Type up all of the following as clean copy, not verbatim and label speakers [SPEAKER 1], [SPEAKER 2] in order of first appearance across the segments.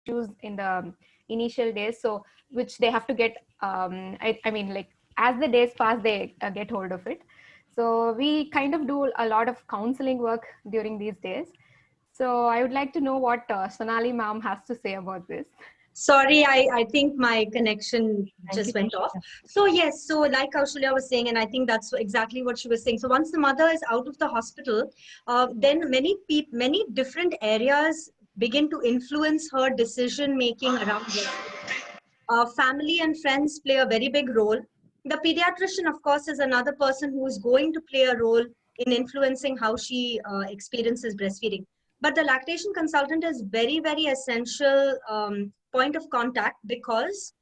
[SPEAKER 1] issues in the initial days, so which they have to get. I mean, like as the days pass, they get hold of it. So we kind of do a lot of counseling work during these days. So I would like to know what Sonali ma'am has to say about this.
[SPEAKER 2] Sorry, I think my connection
[SPEAKER 3] Thank
[SPEAKER 2] just
[SPEAKER 3] you,
[SPEAKER 2] went off.
[SPEAKER 3] Kaushika.
[SPEAKER 2] So yes, so like Kaushalya was saying, and I think that's exactly what she was saying. So once the mother is out of the hospital, then many different areas begin to influence her decision making around breastfeeding. Family and friends play a very big role. The pediatrician, of course, is another person who is going to play a role in influencing how she experiences breastfeeding. But the lactation consultant is very, very essential point of contact because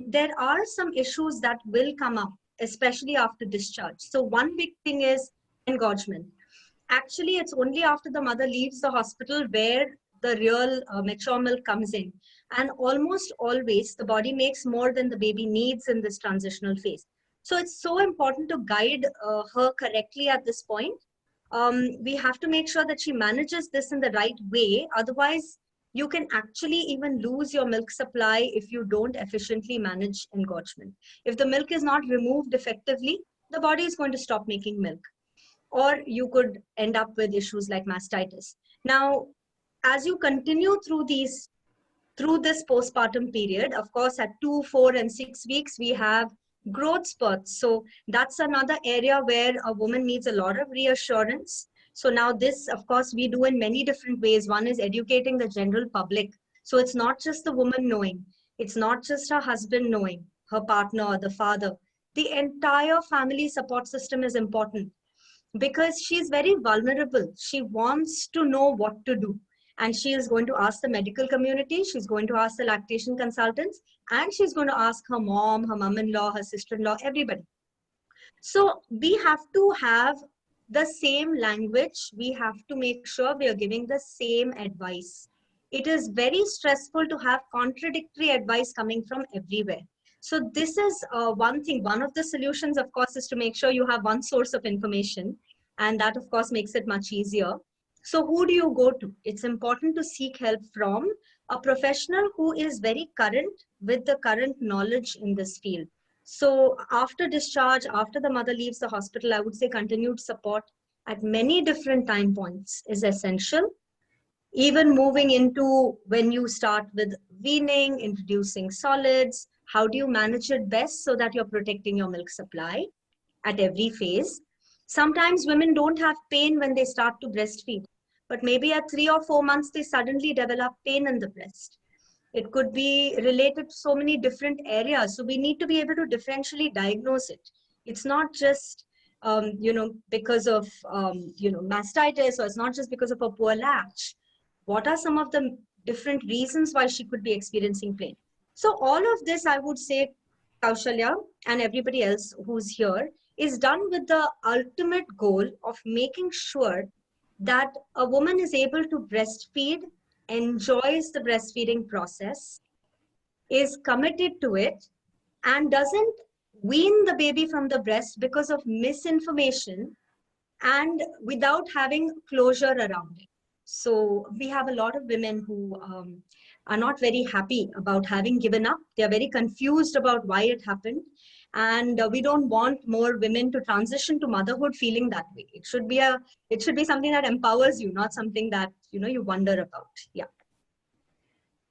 [SPEAKER 2] there are some issues that will come up, especially after discharge. So one big thing is engorgement. Actually, it's only after the mother leaves the hospital where the real mature milk comes in. And almost always, the body makes more than the baby needs in this transitional phase. So it's so important to guide her correctly at this point. We have to make sure that she manages this in the right way. Otherwise, you can actually even lose your milk supply if you don't efficiently manage engorgement. If the milk is not removed effectively, the body is going to stop making milk, or you could end up with issues like mastitis. Now, as you continue through this postpartum period, of course, at 2, 4, and 6 weeks, we have growth spurts. So that's another area where a woman needs a lot of reassurance. So now this, of course, we do in many different ways. One is educating the general public. So it's not just the woman knowing, it's not just her husband knowing, her partner, the father. The entire family support system is important because she's very vulnerable. She wants to know what to do. And she is going to ask the medical community, she's going to ask the lactation consultants, and she's going to ask her mom, her mom-in-law, her sister-in-law, everybody. So we have to have the same language. We have to make sure we are giving the same advice. It is very stressful to have contradictory advice coming from everywhere. So this is one thing. One of the solutions, of course, is to make sure you have one source of information. And that, of course, makes it much easier. So who do you go to? It's important to seek help from a professional who is very current with the current knowledge in this field. So after discharge, after the mother leaves the hospital, I would say continued support at many different time points is essential. Even moving into when you start with weaning, introducing solids, how do you manage it best so that you're protecting your milk supply at every phase? Sometimes women don't have pain when they start to breastfeed, but maybe at 3 or 4 months, they suddenly develop pain in the breast. It could be related to so many different areas. So we need to be able to differentially diagnose it. It's not just, because of, mastitis, or it's not just because of a poor latch. What are some of the different reasons why she could be experiencing pain? So all of this, I would say, Kaushalya and everybody else who's here, is done with the ultimate goal of making sure that a woman is able to breastfeed, enjoys the breastfeeding process, is committed to it, and doesn't wean the baby from the breast because of misinformation and without having closure around it. So we have a lot of women who are not very happy about having given up. They are very confused about why it happened. And we don't want more women to transition to motherhood feeling that way. It should be something that empowers you, not something that, you wonder about. Yeah.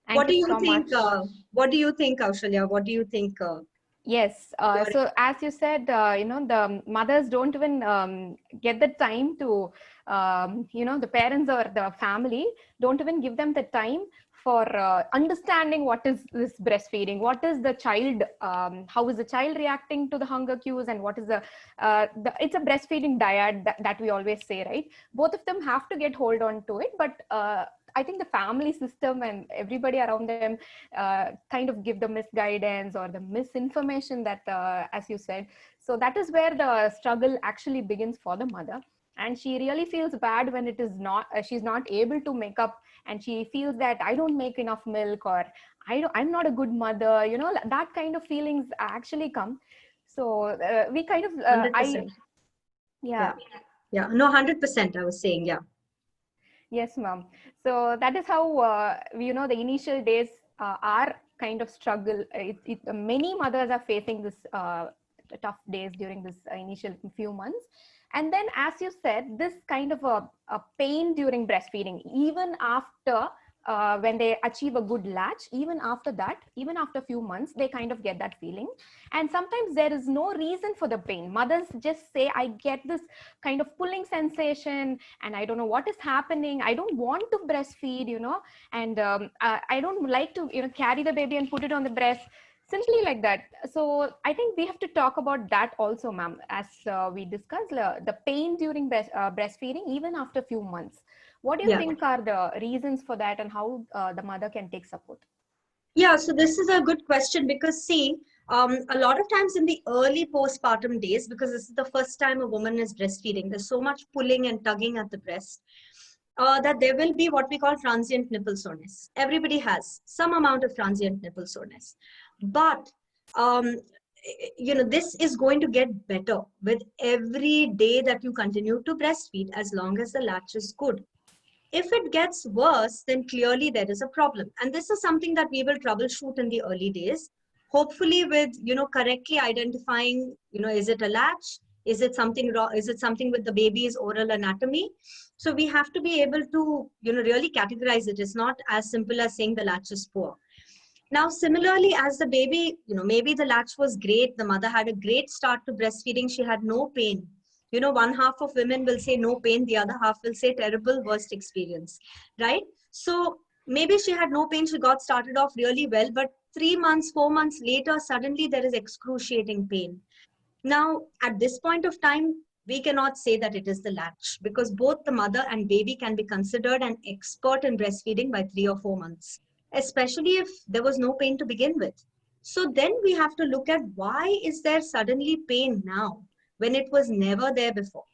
[SPEAKER 1] Thank you so much.
[SPEAKER 2] What do you think, Kaushalya? What do you think?
[SPEAKER 1] Yes. So as you said, the mothers don't even get the time to, the parents or the family don't even give them the time for understanding what is this breastfeeding, what is the child, how is the child reacting to the hunger cues, and what is it's a breastfeeding diet that we always say, right? Both of them have to get hold on to it, but I think the family system and everybody around them kind of give the misguidance or the misinformation that, as you said. So that is where the struggle actually begins for the mother. And she really feels bad when it is not, she's not able to make up, and she feels that I don't make enough milk, or I'm not a good mother, that kind of feelings actually come. So we kind of,
[SPEAKER 2] 100%.
[SPEAKER 1] yeah.
[SPEAKER 2] Yeah. No, 100%, I was saying, yeah.
[SPEAKER 1] Yes, ma'am. So that is how, the initial days are kind of struggle. Many mothers are facing this tough days during this initial few months. And then, as you said, this kind of a pain during breastfeeding, even after when they achieve a good latch, even after that, even after a few months, they kind of get that feeling. And sometimes there is no reason for the pain. Mothers just say, I get this kind of pulling sensation and I don't know what is happening. I don't want to breastfeed, and I don't like to, carry the baby and put it on the breast. Simply like that. So I think we have to talk about that also, ma'am, as we discussed the pain during breastfeeding, even after a few months. What do you
[SPEAKER 2] Yeah.
[SPEAKER 1] think are the reasons for that, and how the mother can take support?
[SPEAKER 2] Yeah, so this is a good question because see, a lot of times in the early postpartum days, because this is the first time a woman is breastfeeding, there's so much pulling and tugging at the breast that there will be what we call transient nipple soreness. Everybody has some amount of transient nipple soreness, but um, this is going to get better with every day that you continue to breastfeed as long as the latch is good. If it gets worse, then clearly there is a problem. And this is something that we will troubleshoot in the early days, hopefully with, correctly identifying, is it a latch? Is it something wrong? Is it something with the baby's oral anatomy? So we have to be able to, really categorize it. It's not as simple as saying the latch is poor. Now, similarly, as the baby, maybe the latch was great. The mother had a great start to breastfeeding. She had no pain. One half of women will say no pain. The other half will say terrible, worst experience, right? So maybe she had no pain. She got started off really well, but 3 months, 4 months later, suddenly there is excruciating pain. Now, at this point of time, we cannot say that it is the latch because both the mother and baby can be considered an expert in breastfeeding by 3 or 4 months, especially if there was no pain to begin with. So then we have to look at why is there suddenly pain now when it was never there before.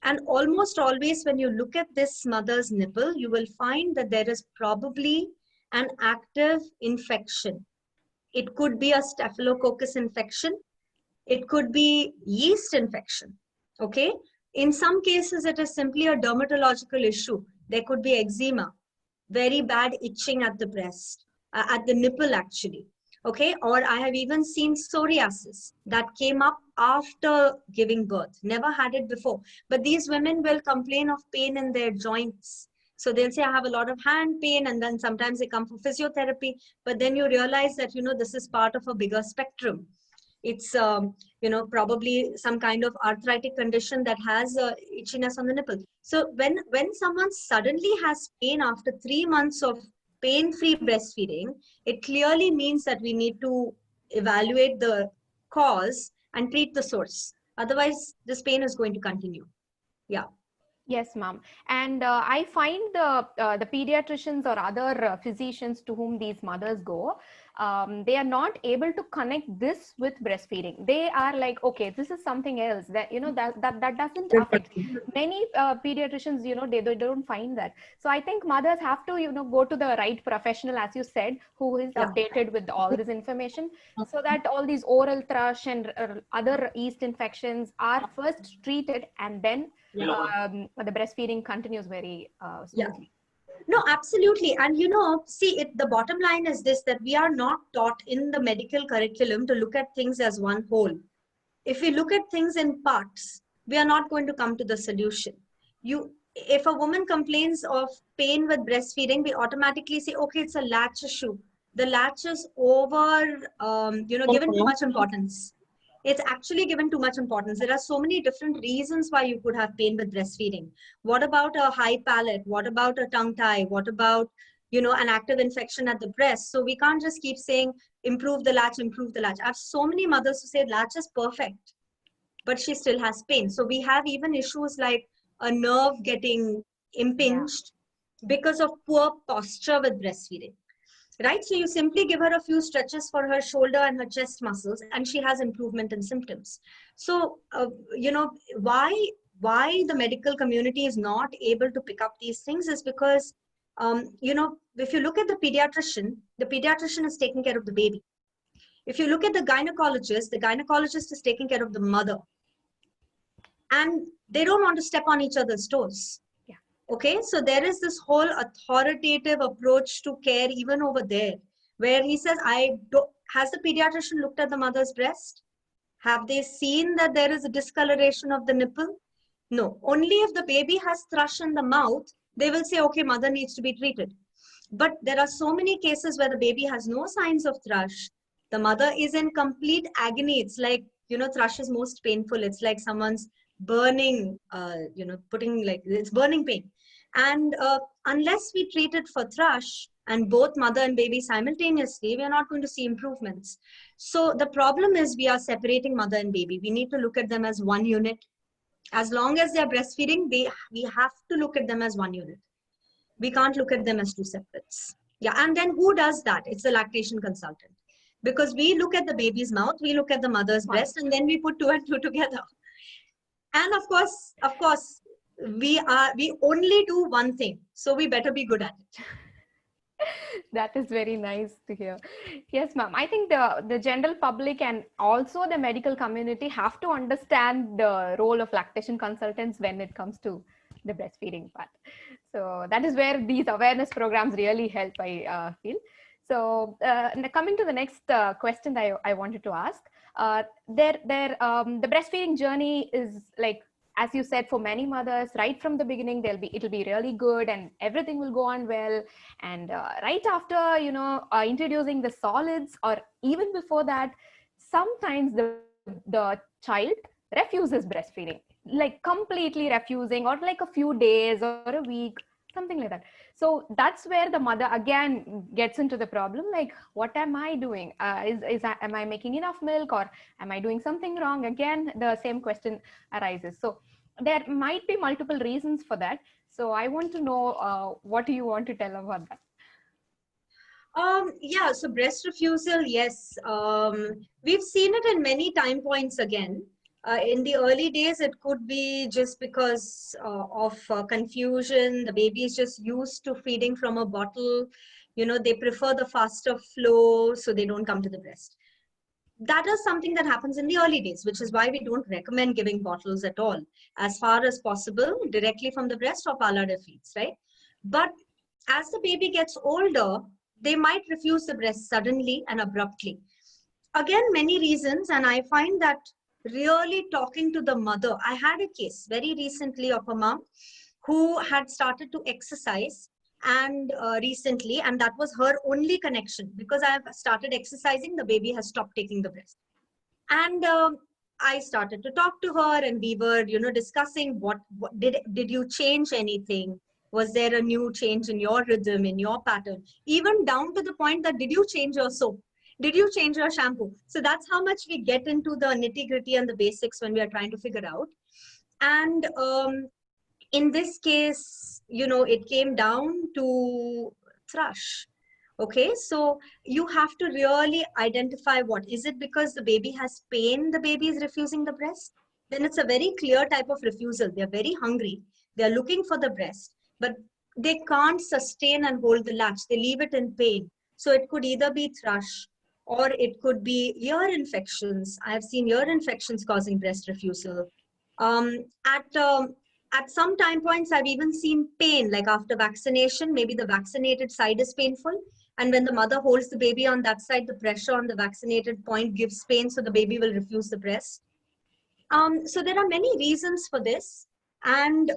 [SPEAKER 2] And almost always when you look at this mother's nipple, you will find that there is probably an active infection. It could be a staphylococcus infection. It could be yeast infection. Okay. In some cases, it is simply a dermatological issue. There could be eczema, very bad itching at the breast, at the nipple actually. Okay. Or I have even seen psoriasis that came up after giving birth. Never had it before. But these women will complain of pain in their joints. So they'll say, I have a lot of hand pain, and then sometimes they come for physiotherapy. But then you realize that, this is part of a bigger spectrum. It's probably some kind of arthritic condition that has itchiness on the nipple. So when someone suddenly has pain after 3 months of pain-free breastfeeding, it clearly means that we need to evaluate the cause and treat the source. Otherwise, this pain is going to continue. Yeah.
[SPEAKER 1] Yes, ma'am. And I find the pediatricians or other physicians to whom these mothers go, they are not able to connect this with breastfeeding. They are like, okay, this is something else that that doesn't affect. Many pediatricians, they don't find that. So I think mothers have to go to the right professional, as you said, who is updated with all this information, so that all these oral thrush and other yeast infections are first treated, and then the breastfeeding continues very smoothly.
[SPEAKER 2] No, absolutely. And see, the bottom line is this, that we are not taught in the medical curriculum to look at things as one whole. If we look at things in parts, we are not going to come to the solution. If a woman complains of pain with breastfeeding, we automatically say, okay, it's a latch issue. The latch is given too much importance. It's actually given too much importance. There are so many different reasons why you could have pain with breastfeeding. What about a high palate? What about a tongue tie? What about, an active infection at the breast? So we can't just keep saying, improve the latch, improve the latch. I have so many mothers who say latch is perfect, but she still has pain. So we have even issues like a nerve getting impinged because of poor posture with breastfeeding. Right? So you simply give her a few stretches for her shoulder and her chest muscles, and she has improvement in symptoms. So, why the medical community is not able to pick up these things is because, if you look at the pediatrician is taking care of the baby. If you look at the gynecologist is taking care of the mother. And they don't want to step on each other's toes.
[SPEAKER 1] Yeah.
[SPEAKER 2] Okay, so there is this whole authoritative approach to care even over there, where he says, has the pediatrician looked at the mother's breast? Have they seen that there is a discoloration of the nipple? No, only if the baby has thrush in the mouth, they will say, okay, mother needs to be treated. But there are so many cases where the baby has no signs of thrush. The mother is in complete agony. It's like, thrush is most painful. It's like someone's burning, putting like, it's burning pain. And unless we treat it for thrush and both mother and baby simultaneously, we are not going to see improvements. So the problem is we are separating mother and baby. We need to look at them as one unit. As long as they are breastfeeding, we have to look at them as one unit. We can't look at them as two separates. Yeah, and then who does that? It's a lactation consultant. Because we look at the baby's mouth, we look at the mother's breast, and then we put two and two together. And of course, we only do one thing. So we better be good at it.
[SPEAKER 1] That is very nice to hear. Yes, ma'am. I think the general public and also the medical community have to understand the role of lactation consultants when it comes to the breastfeeding part. So that is where these awareness programs really help, I feel. So coming to the next question that I wanted to ask, the breastfeeding journey is like, as you said, for many mothers, right from the beginning, it'll be really good and everything will go on well. And right after, introducing the solids, or even before that, sometimes the child refuses breastfeeding, like completely refusing, or like a few days or a week, something like that. So that's where the mother again gets into the problem, like, what am I doing? Am I making enough milk, or am I doing something wrong? Again, the same question arises. So there might be multiple reasons for that. So I want to know, what do you want to tell about that?
[SPEAKER 2] Yeah, so breast refusal, yes. We've seen it in many time points again. In the early days, it could be just because of confusion. The baby is just used to feeding from a bottle. They prefer the faster flow, so they don't come to the breast. That is something that happens in the early days, which is why we don't recommend giving bottles at all. As far as possible, directly from the breast or Palader feeds, right? But as the baby gets older, they might refuse the breast suddenly and abruptly. Again, many reasons, and I find that really talking to the mother. I had a case very recently of a mom who had started to exercise and recently, and that was her only connection, because I have started exercising, the baby has stopped taking the breast. And I started to talk to her, and we were discussing what did you change anything? Was there a new change in your rhythm, in your pattern? Even down to the point that, did you change your soap? Did you change your shampoo? So that's how much we get into the nitty gritty and the basics when we are trying to figure out. And in this case, it came down to thrush. Okay, so you have to really identify, what is it? Because the baby has pain, the baby is refusing the breast? Then it's a very clear type of refusal. They're very hungry. They're looking for the breast, but they can't sustain and hold the latch. They leave it in pain. So it could either be thrush, or it could be ear infections. I have seen ear infections causing breast refusal. Um, at at some time points, I've even seen pain, like after vaccination, maybe the vaccinated side is painful. And when the mother holds the baby on that side, the pressure on the vaccinated point gives pain, so the baby will refuse the breast. So there are many reasons for this. And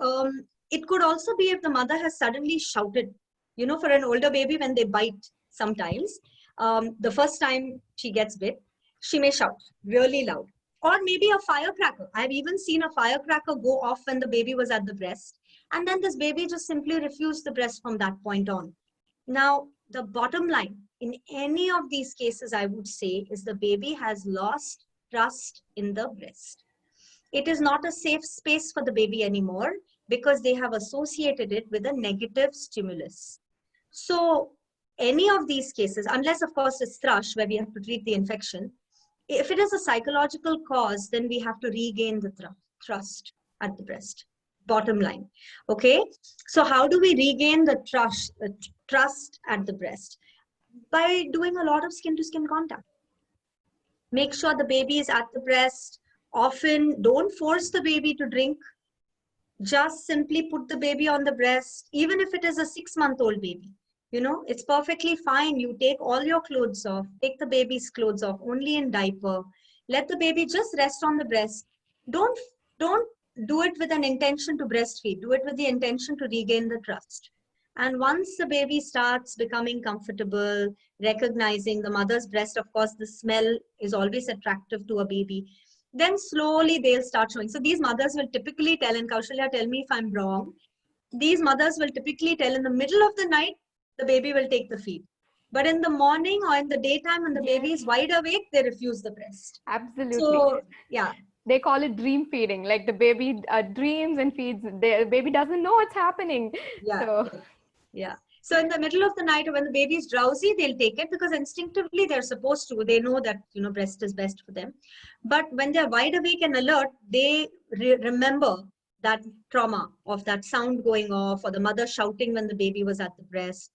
[SPEAKER 2] it could also be if the mother has suddenly shouted. For an older baby, when they bite sometimes, the first time she gets bit, she may shout really loud. Or maybe a firecracker. I've even seen a firecracker go off when the baby was at the breast. And then this baby just simply refused the breast from that point on. Now, the bottom line in any of these cases, I would say, is the baby has lost trust in the breast. It is not a safe space for the baby anymore, because they have associated it with a negative stimulus. So any of these cases, unless of course it's thrush where we have to treat the infection, if it is a psychological cause, then we have to regain the trust at the breast. Bottom line. Okay. So how do we regain the trust at the breast? By doing a lot of skin to skin contact. Make sure the baby is at the breast. Often don't force the baby to drink. Just simply put the baby on the breast, even if it is a 6-month-old baby. You know, it's perfectly fine. You take all your clothes off, take the baby's clothes off, only in diaper. Let the baby just rest on the breast. Don't do it with an intention to breastfeed. Do it with the intention to regain the trust. And once the baby starts becoming comfortable, recognizing the mother's breast, of course, the smell is always attractive to a baby, then slowly they'll start showing. So these mothers will typically tell, and Kaushalya, tell me if I'm wrong, these mothers will typically tell in the middle of the night, the baby will take the feed. But in the morning or in the daytime, when the baby is wide awake, they refuse the breast.
[SPEAKER 1] Absolutely.
[SPEAKER 2] So, yeah.
[SPEAKER 1] They call it dream feeding, like the baby dreams and feeds. The baby doesn't know what's happening.
[SPEAKER 2] Yeah.
[SPEAKER 1] So,
[SPEAKER 2] yeah. So in the middle of the night or when the baby is drowsy, they'll take it because instinctively they're supposed to. They know that, you know, breast is best for them. But when they're wide awake and alert, they remember that trauma of that sound going off or the mother shouting when the baby was at the breast.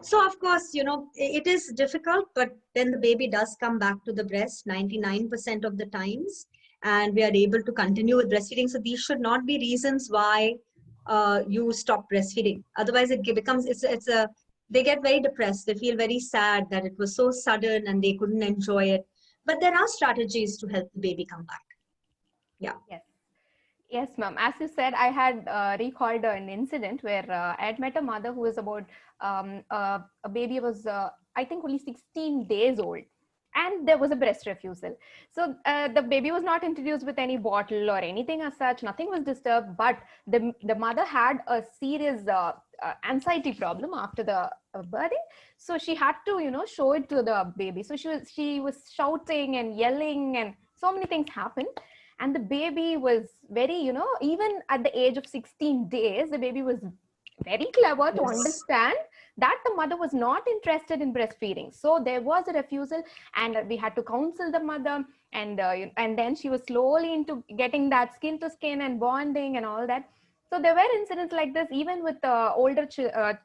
[SPEAKER 2] So of course, you know, it is difficult, but then the baby does come back to the breast 99% of the times, and we are able to continue with breastfeeding. So these should not be reasons why you stop breastfeeding. Otherwise, it becomes they get very depressed. They feel very sad that it was so sudden and they couldn't enjoy it. But there are strategies to help the baby come back. Yeah.
[SPEAKER 1] yes. Yes, ma'am. As you said, I had recalled an incident where I had met a mother who was about a baby was I think only 16 days old, and there was a breast refusal. So the baby was not introduced with any bottle or anything as such. Nothing was disturbed, but the mother had a serious anxiety problem after the birthing. So she had to, you know, show it to the baby. So she was shouting and yelling, and so many things happened. And the baby was very, you know, even at the age of 16 days, the baby was very clever to understand that the mother was not interested in breastfeeding. So there was a refusal, and we had to counsel the mother, and then she was slowly into getting that skin to skin and bonding and all that. So there were incidents like this even with older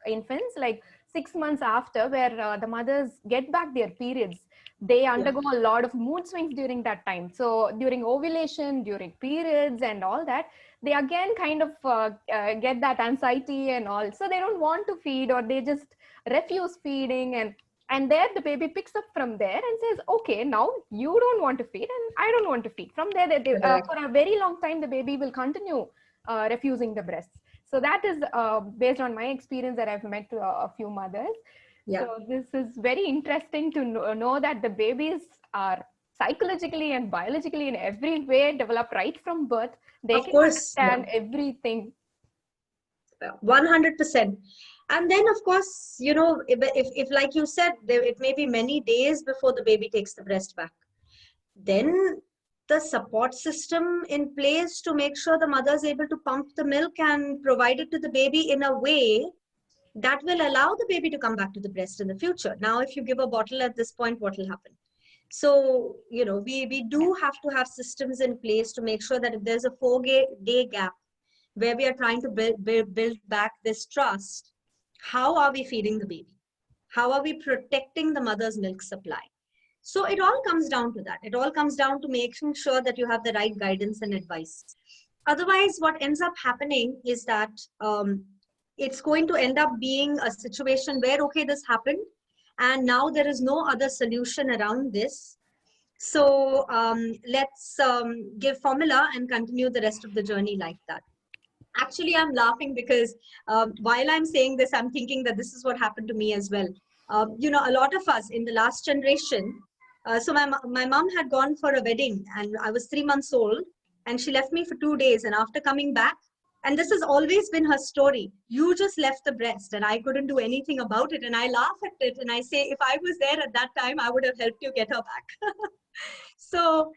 [SPEAKER 1] infants, like 6 months after, where the mothers get back their periods. They undergo a lot of mood swings during that time. So during ovulation, during periods and all that, they again kind of get that anxiety and all. So they don't want to feed, or they just refuse feeding. And there the baby picks up from there and says, okay, now you don't want to feed and I don't want to feed. From there, for a very long time, the baby will continue refusing the breasts. So that is based on my experience that I've met a few mothers.
[SPEAKER 2] Yeah.
[SPEAKER 1] So this is very interesting to know that the babies are psychologically and biologically in every way developed right from birth. They can understand everything.
[SPEAKER 2] 100%. And then, of course, you know, if like you said, it may be many days before the baby takes the breast back. Then the support system in place to make sure the mother is able to pump the milk and provide it to the baby in a way that will allow the baby to come back to the breast in the future. Now, if you give a bottle at this point, what will happen? So, you know, we do have to have systems in place to make sure that if there's a 4-day gap where we are trying to build back this trust, how are we feeding the baby? How are we protecting the mother's milk supply? So it all comes down to that. It all comes down to making sure that you have the right guidance and advice. Otherwise, what ends up happening is that it's going to end up being a situation where, okay, this happened, and now there is no other solution around this. So let's give formula and continue the rest of the journey like that. Actually, I'm laughing because while I'm saying this, I'm thinking that this is what happened to me as well. You know, a lot of us in the last generation, so my mom had gone for a wedding and I was 3 months old, and she left me for 2 days. And after coming back, and this has always been her story, you just left the breast and I couldn't do anything about it. And I laugh at it and I say, if I was there at that time, I would have helped you get her back. So,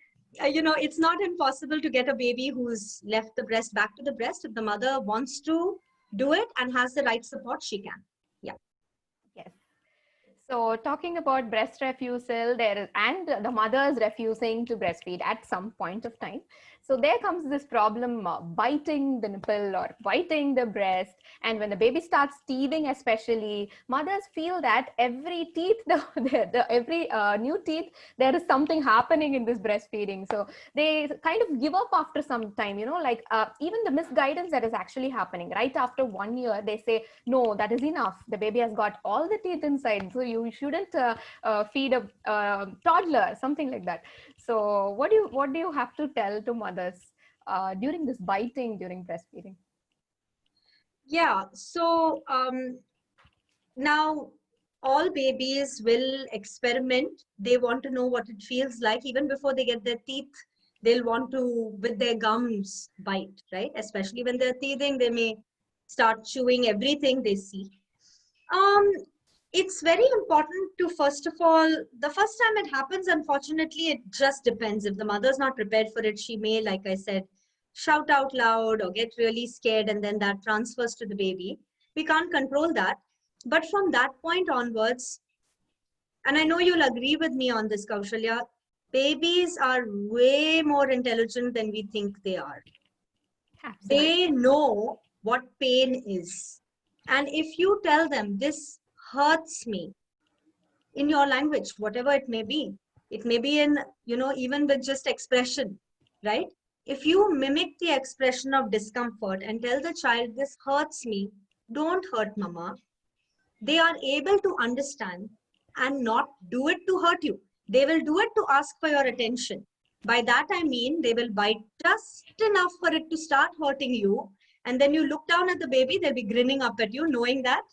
[SPEAKER 2] you know, it's not impossible to get a baby who's left the breast back to the breast. If the mother wants to do it and has the right support, she can. Yeah.
[SPEAKER 1] Yes. So talking about breast refusal, and the mothers refusing to breastfeed at some point of time. So there comes this problem, biting the nipple or biting the breast. And when the baby starts teething, especially, mothers feel that every teeth, every new teeth, there is something happening in this breastfeeding. So they kind of give up after some time, like even the misguidance that is actually happening right after 1 year, they say, no, that is enough. The baby has got all the teeth inside. So you shouldn't feed a toddler, something like that. So what do you have to tell to mothers during this biting during breastfeeding?
[SPEAKER 2] Yeah, so now all babies will experiment. They want to know what it feels like. Even before they get their teeth, they'll want to, with their gums, bite, right? Especially when they're teething, they may start chewing everything they see. Um, it's very important to, first of all, the first time it happens, unfortunately, it just depends. If the mother's not prepared for it, she may, like I said, shout out loud or get really scared, and then that transfers to the baby. We can't control that. But from that point onwards, and I know you'll agree with me on this, Kaushalya, babies are way more intelligent than we think they are.
[SPEAKER 1] Absolutely.
[SPEAKER 2] They know what pain is. And if you tell them, this hurts me, in your language, whatever it may be, in, even with just expression, right? If you mimic the expression of discomfort and tell the child, this hurts me, don't hurt mama, they are able to understand and not do it to hurt you. They will do it to ask for your attention. By that, I mean they will bite just enough for it to start hurting you. And then you look down at the baby, they'll be grinning up at you, knowing that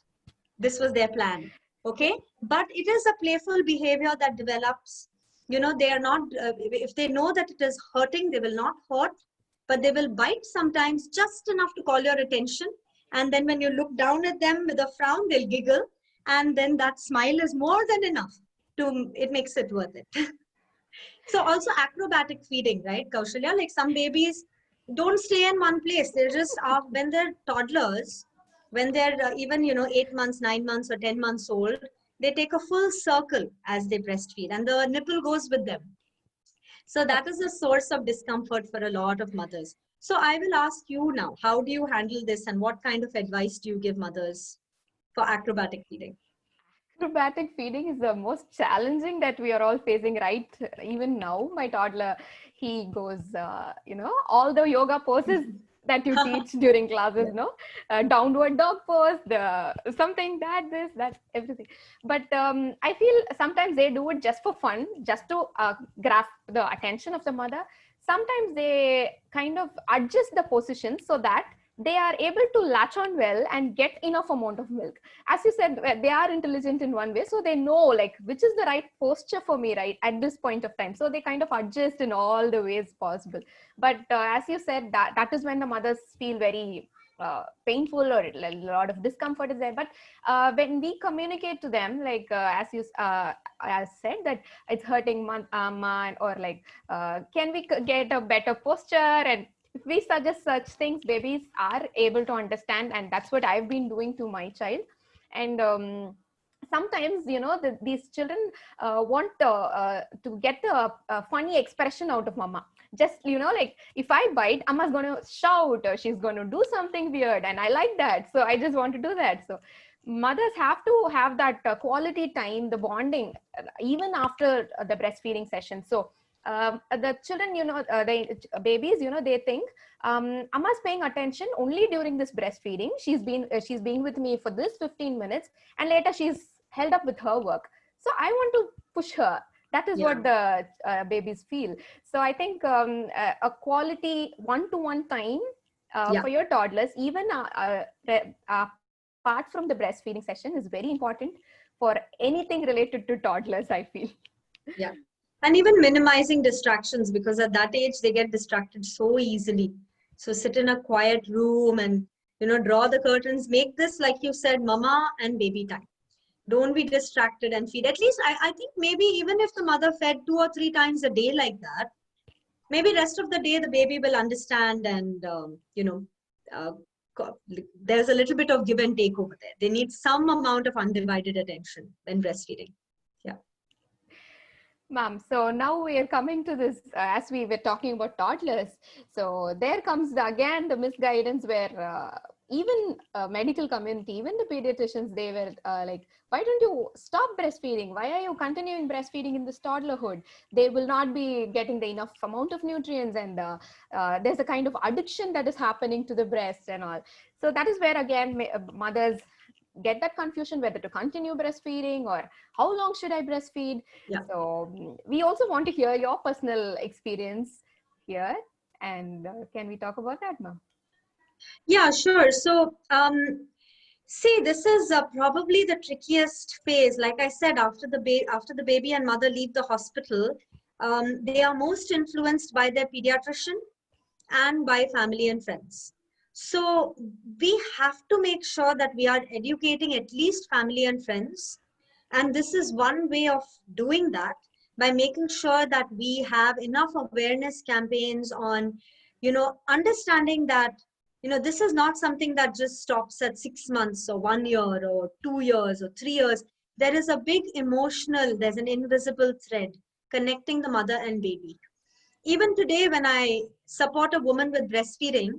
[SPEAKER 2] this was their plan. Okay. But it is a playful behavior that develops. They are not, if they know that it is hurting, they will not hurt, but they will bite sometimes just enough to call your attention. And then when you look down at them with a frown, they'll giggle. And then that smile is more than enough it makes it worth it. So also acrobatic feeding, right, Kaushalya? Like some babies don't stay in one place. They're just, when they're toddlers, when they're even, 8 months, 9 months or 10 months old, they take a full circle as they breastfeed and the nipple goes with them. So that is a source of discomfort for a lot of mothers. So I will ask you now, how do you handle this and what kind of advice do you give mothers for acrobatic feeding?
[SPEAKER 1] Acrobatic feeding is the most challenging that we are all facing right even now. My toddler, he goes, all the yoga poses that you teach during classes, no? Downward dog pose, something that, everything. But I feel sometimes they do it just for fun, just to grasp the attention of the mother. Sometimes they kind of adjust the position so that they are able to latch on well and get enough amount of milk. As you said, they are intelligent in one way, so they know like which is the right posture for me right at this point of time, so they kind of adjust in all the ways possible. But as you said, that is when the mothers feel very painful or a lot of discomfort is there. But when we communicate to them, like as said, that it's hurting mama, or like can we get a better posture, and if we suggest such things, babies are able to understand, and that's what I've been doing to my child. And sometimes, these children want to get a funny expression out of mama. Just, like if I bite, Amma's going to shout, or she's going to do something weird, and I like that. So I just want to do that. So mothers have to have that quality time, the bonding, even after the breastfeeding session. So the children, the babies, they think Amma's paying attention only during this breastfeeding. She's being with me for this 15 minutes, and later she's held up with her work. So I want to push her. That is what the babies feel. So I think a quality one-to-one time for your toddlers, even apart from the breastfeeding session, is very important for anything related to toddlers, I feel.
[SPEAKER 2] Yeah. And even minimizing distractions, because at that age they get distracted so easily. So sit in a quiet room and, draw the curtains, make this, like you said, mama and baby time. Don't be distracted and feed. At least I think maybe even if the mother fed 2 or 3 times a day like that, maybe rest of the day the baby will understand and, there's a little bit of give and take over there. They need some amount of undivided attention when breastfeeding. Yeah.
[SPEAKER 1] Ma'am, so now we are coming to this, as we were talking about toddlers. So there comes again the misguidance where even medical community, even the pediatricians, they were like, why don't you stop breastfeeding? Why are you continuing breastfeeding in this toddlerhood? They will not be getting the enough amount of nutrients, and there's a kind of addiction that is happening to the breast and all. So that is where again mothers get that confusion whether to continue breastfeeding or how long should I breastfeed.
[SPEAKER 2] Yeah.
[SPEAKER 1] So we also want to hear your personal experience here, and can we talk about that, ma'am?
[SPEAKER 2] Yeah, sure. So see, this is probably the trickiest phase. Like I said, after the baby and mother leave the hospital, they are most influenced by their pediatrician and by family and friends. So we have to make sure that we are educating at least family and friends. And this is one way of doing that, by making sure that we have enough awareness campaigns on, understanding that, this is not something that just stops at 6 months or 1 year or 2 years or 3 years. There is a big there's an invisible thread connecting the mother and baby. Even today, when I support a woman with breastfeeding,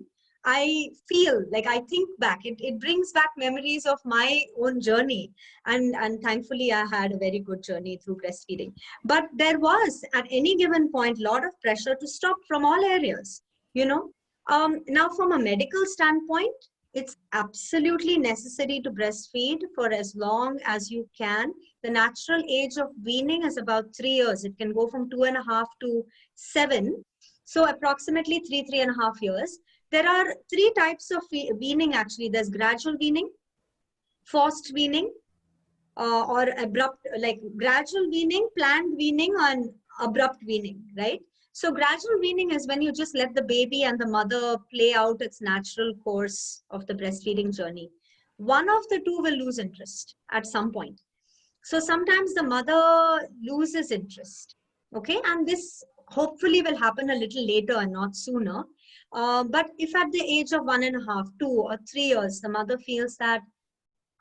[SPEAKER 2] I feel like, I think back, it brings back memories of my own journey. And thankfully, I had a very good journey through breastfeeding. But there was, at any given point, a lot of pressure to stop from all areas. Now, from a medical standpoint, it's absolutely necessary to breastfeed for as long as you can. The natural age of weaning is about 3 years. It can go from 2.5 to 7. So approximately 3.5 years. There are 3 types of weaning actually. There's gradual weaning, forced weaning, or abrupt, like gradual weaning, planned weaning, and abrupt weaning, right? So gradual weaning is when you just let the baby and the mother play out its natural course of the breastfeeding journey. One of the two will lose interest at some point. So sometimes the mother loses interest, okay? And this hopefully will happen a little later and not sooner. But if at the age of 1.5, 2 or 3 years, the mother feels that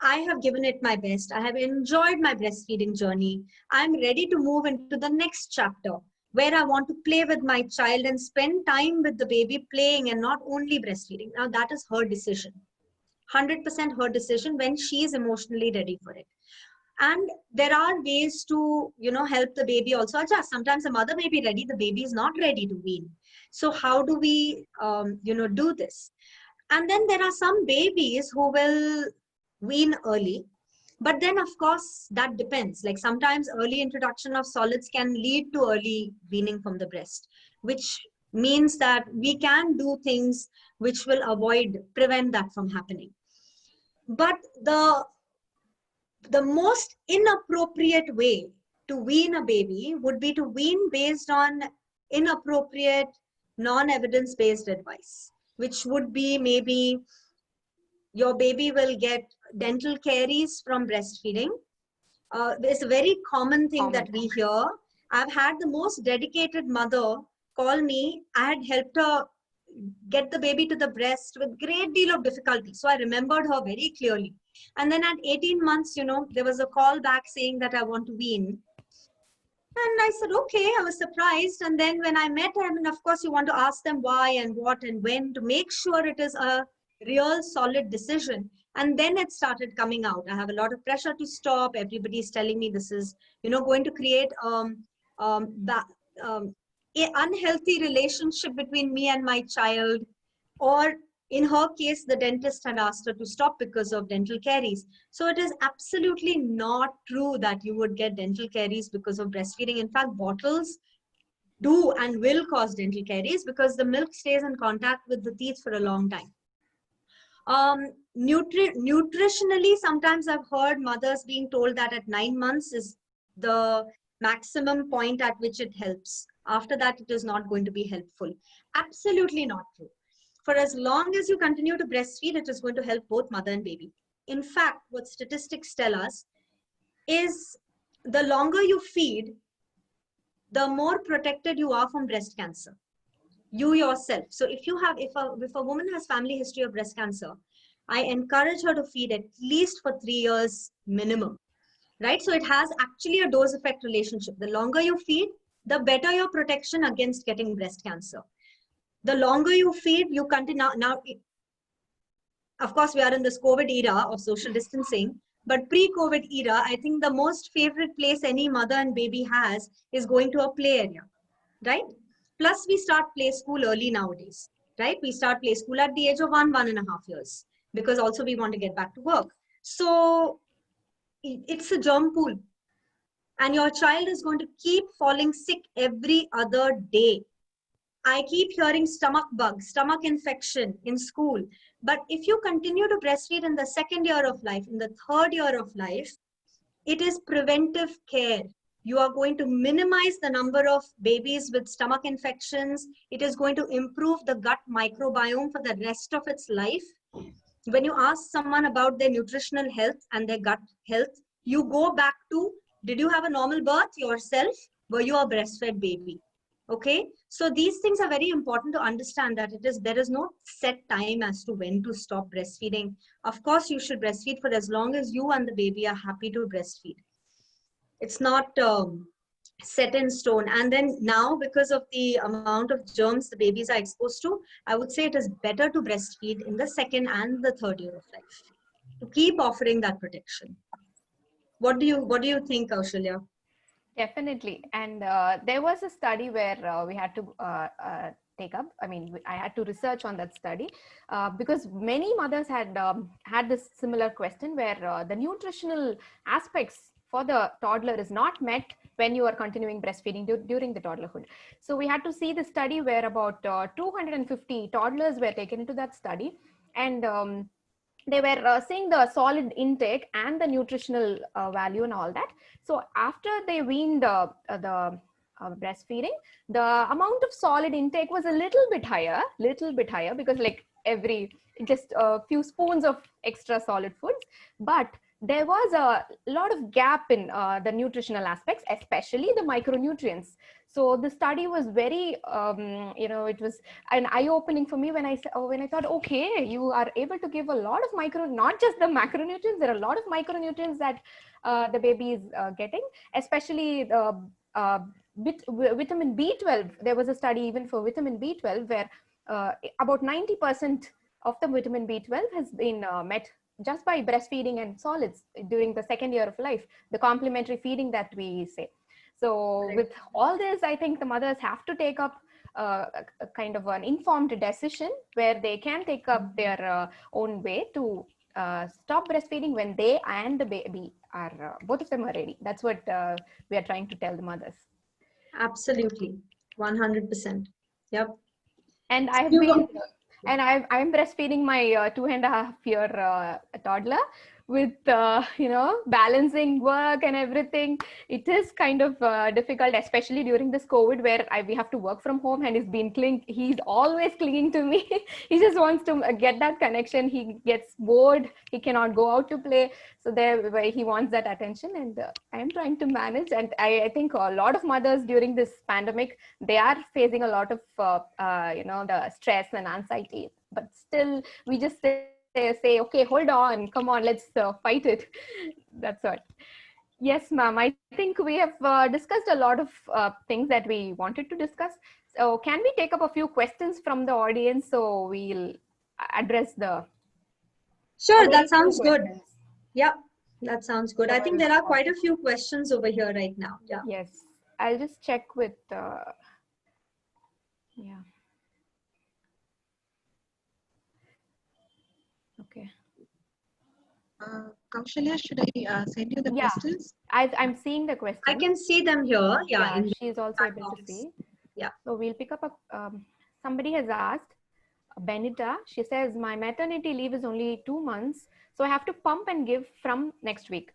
[SPEAKER 2] I have given it my best, I have enjoyed my breastfeeding journey, I'm ready to move into the next chapter where I want to play with my child and spend time with the baby playing and not only breastfeeding. Now that is her decision, 100% her decision when she is emotionally ready for it. And there are ways to, help the baby also adjust. Sometimes the mother may be ready, the baby is not ready to wean. So how do we, do this? And then there are some babies who will wean early. But then, of course, that depends. Like sometimes early introduction of solids can lead to early weaning from the breast, which means that we can do things which will prevent that from happening. But the most inappropriate way to wean a baby would be to wean based on inappropriate, non-evidence-based advice, which would be maybe your baby will get dental caries from breastfeeding. It's a very common thing that we hear. I've had the most dedicated mother call me. I had helped her get the baby to the breast with great deal of difficulty. So I remembered her very clearly. And then at 18 months, there was a call back saying that I want to wean. And I said, okay, I was surprised. And then when I met her, of course, you want to ask them why and what and when to make sure it is a real solid decision. And then it started coming out. I have a lot of pressure to stop. Everybody's telling me this is, going to create an unhealthy relationship between me and my child. Or in her case, the dentist had asked her to stop because of dental caries. So it is absolutely not true that you would get dental caries because of breastfeeding. In fact, bottles do and will cause dental caries because the milk stays in contact with the teeth for a long time. Nutritionally, sometimes I've heard mothers being told that at 9 months is the maximum point at which it helps. After that, it is not going to be helpful. Absolutely not true. For as long as you continue to breastfeed, it is going to help both mother and baby. In fact, what statistics tell us is the longer you feed, the more protected you are from breast cancer. you yourself. So if a woman has family history of breast cancer, I encourage her to feed at least for 3 years minimum, right? So it has actually a dose effect relationship. The longer you feed, the better your protection against getting breast cancer. The longer you feed, you continue. Now, of course, we are in this COVID era of social distancing, but pre-COVID era, I think the most favorite place any mother and baby has is going to a play area, right? Plus, we start play school early nowadays, right? We start play school at the age of 1.5 years, because also we want to get back to work. So it's a germ pool, and your child is going to keep falling sick every other day. I keep hearing stomach bug, stomach infection in school. But if you continue to breastfeed in the second year of life, in the third year of life, it is preventive care. You are going to minimize the number of babies with stomach infections. It is going to improve the gut microbiome for the rest of its life. When you ask someone about their nutritional health and their gut health, you go back to, did you have a normal birth yourself? Were you a breastfed baby? Okay, so these things are very important to understand, that there is no set time as to when to stop breastfeeding. Of course, you should breastfeed for as long as you and the baby are happy to breastfeed. It's not set in stone. And then now, because of the amount of germs the babies are exposed to, I would say it is better to breastfeed in the second and the third year of life to keep offering that protection. What do you think, Kaushalya?
[SPEAKER 1] Definitely. And there was a study where we had to take up. I mean, I had to research on that study because many mothers had had this similar question where the nutritional aspects for the toddler is not met when you are continuing breastfeeding during the toddlerhood. So we had to see the study where about 250 toddlers were taken into that study, and they were seeing the solid intake and the nutritional value and all that. So after they weaned the breastfeeding, the amount of solid intake was a little bit higher, because like every just a few spoons of extra solid foods, but there was a lot of gap in the nutritional aspects, especially the micronutrients. So the study was very, it was an eye-opening for me when I thought, okay, you are able to give a lot of not just the macronutrients, there are a lot of micronutrients that the baby is getting, especially the vitamin B12. There was a study even for vitamin B12 where about 90% of the vitamin B12 has been met just by breastfeeding and solids during the second year of life, the complementary feeding that we say. So with all this, I think the mothers have to take up a kind of an informed decision where they can take up their own way to stop breastfeeding when they and the baby are, both of them are ready. That's what we are trying to tell the mothers.
[SPEAKER 2] Absolutely. 100%. Yep.
[SPEAKER 1] And I have been... And I'm breastfeeding my 2.5-year toddler with, balancing work and everything. It is kind of difficult, especially during this COVID where we have to work from home, and he's always clinging to me. He just wants to get that connection. He gets bored. He cannot go out to play. So he wants that attention, and I am trying to manage. And I think a lot of mothers during this pandemic, they are facing a lot of, the stress and anxiety, but still we just say, okay, hold on, come on, let's fight it. That's what. Yes, ma'am. I think we have discussed a lot of things that we wanted to discuss. So can we take up a few questions from the audience so we'll address the...
[SPEAKER 2] Sure, that sounds good. Yeah, that sounds good. I think there are quite a few questions over here right now. Yeah.
[SPEAKER 1] Yes, I'll just check with... yeah. Okay.
[SPEAKER 3] Kaushalya, should I send you the questions?
[SPEAKER 1] I'm seeing the questions.
[SPEAKER 2] I can see them here.
[SPEAKER 1] Yeah, she's also able to see.
[SPEAKER 2] Yeah.
[SPEAKER 1] So we'll pick up somebody has asked, Benita, she says, my maternity leave is only 2 months. So I have to pump and give from next week.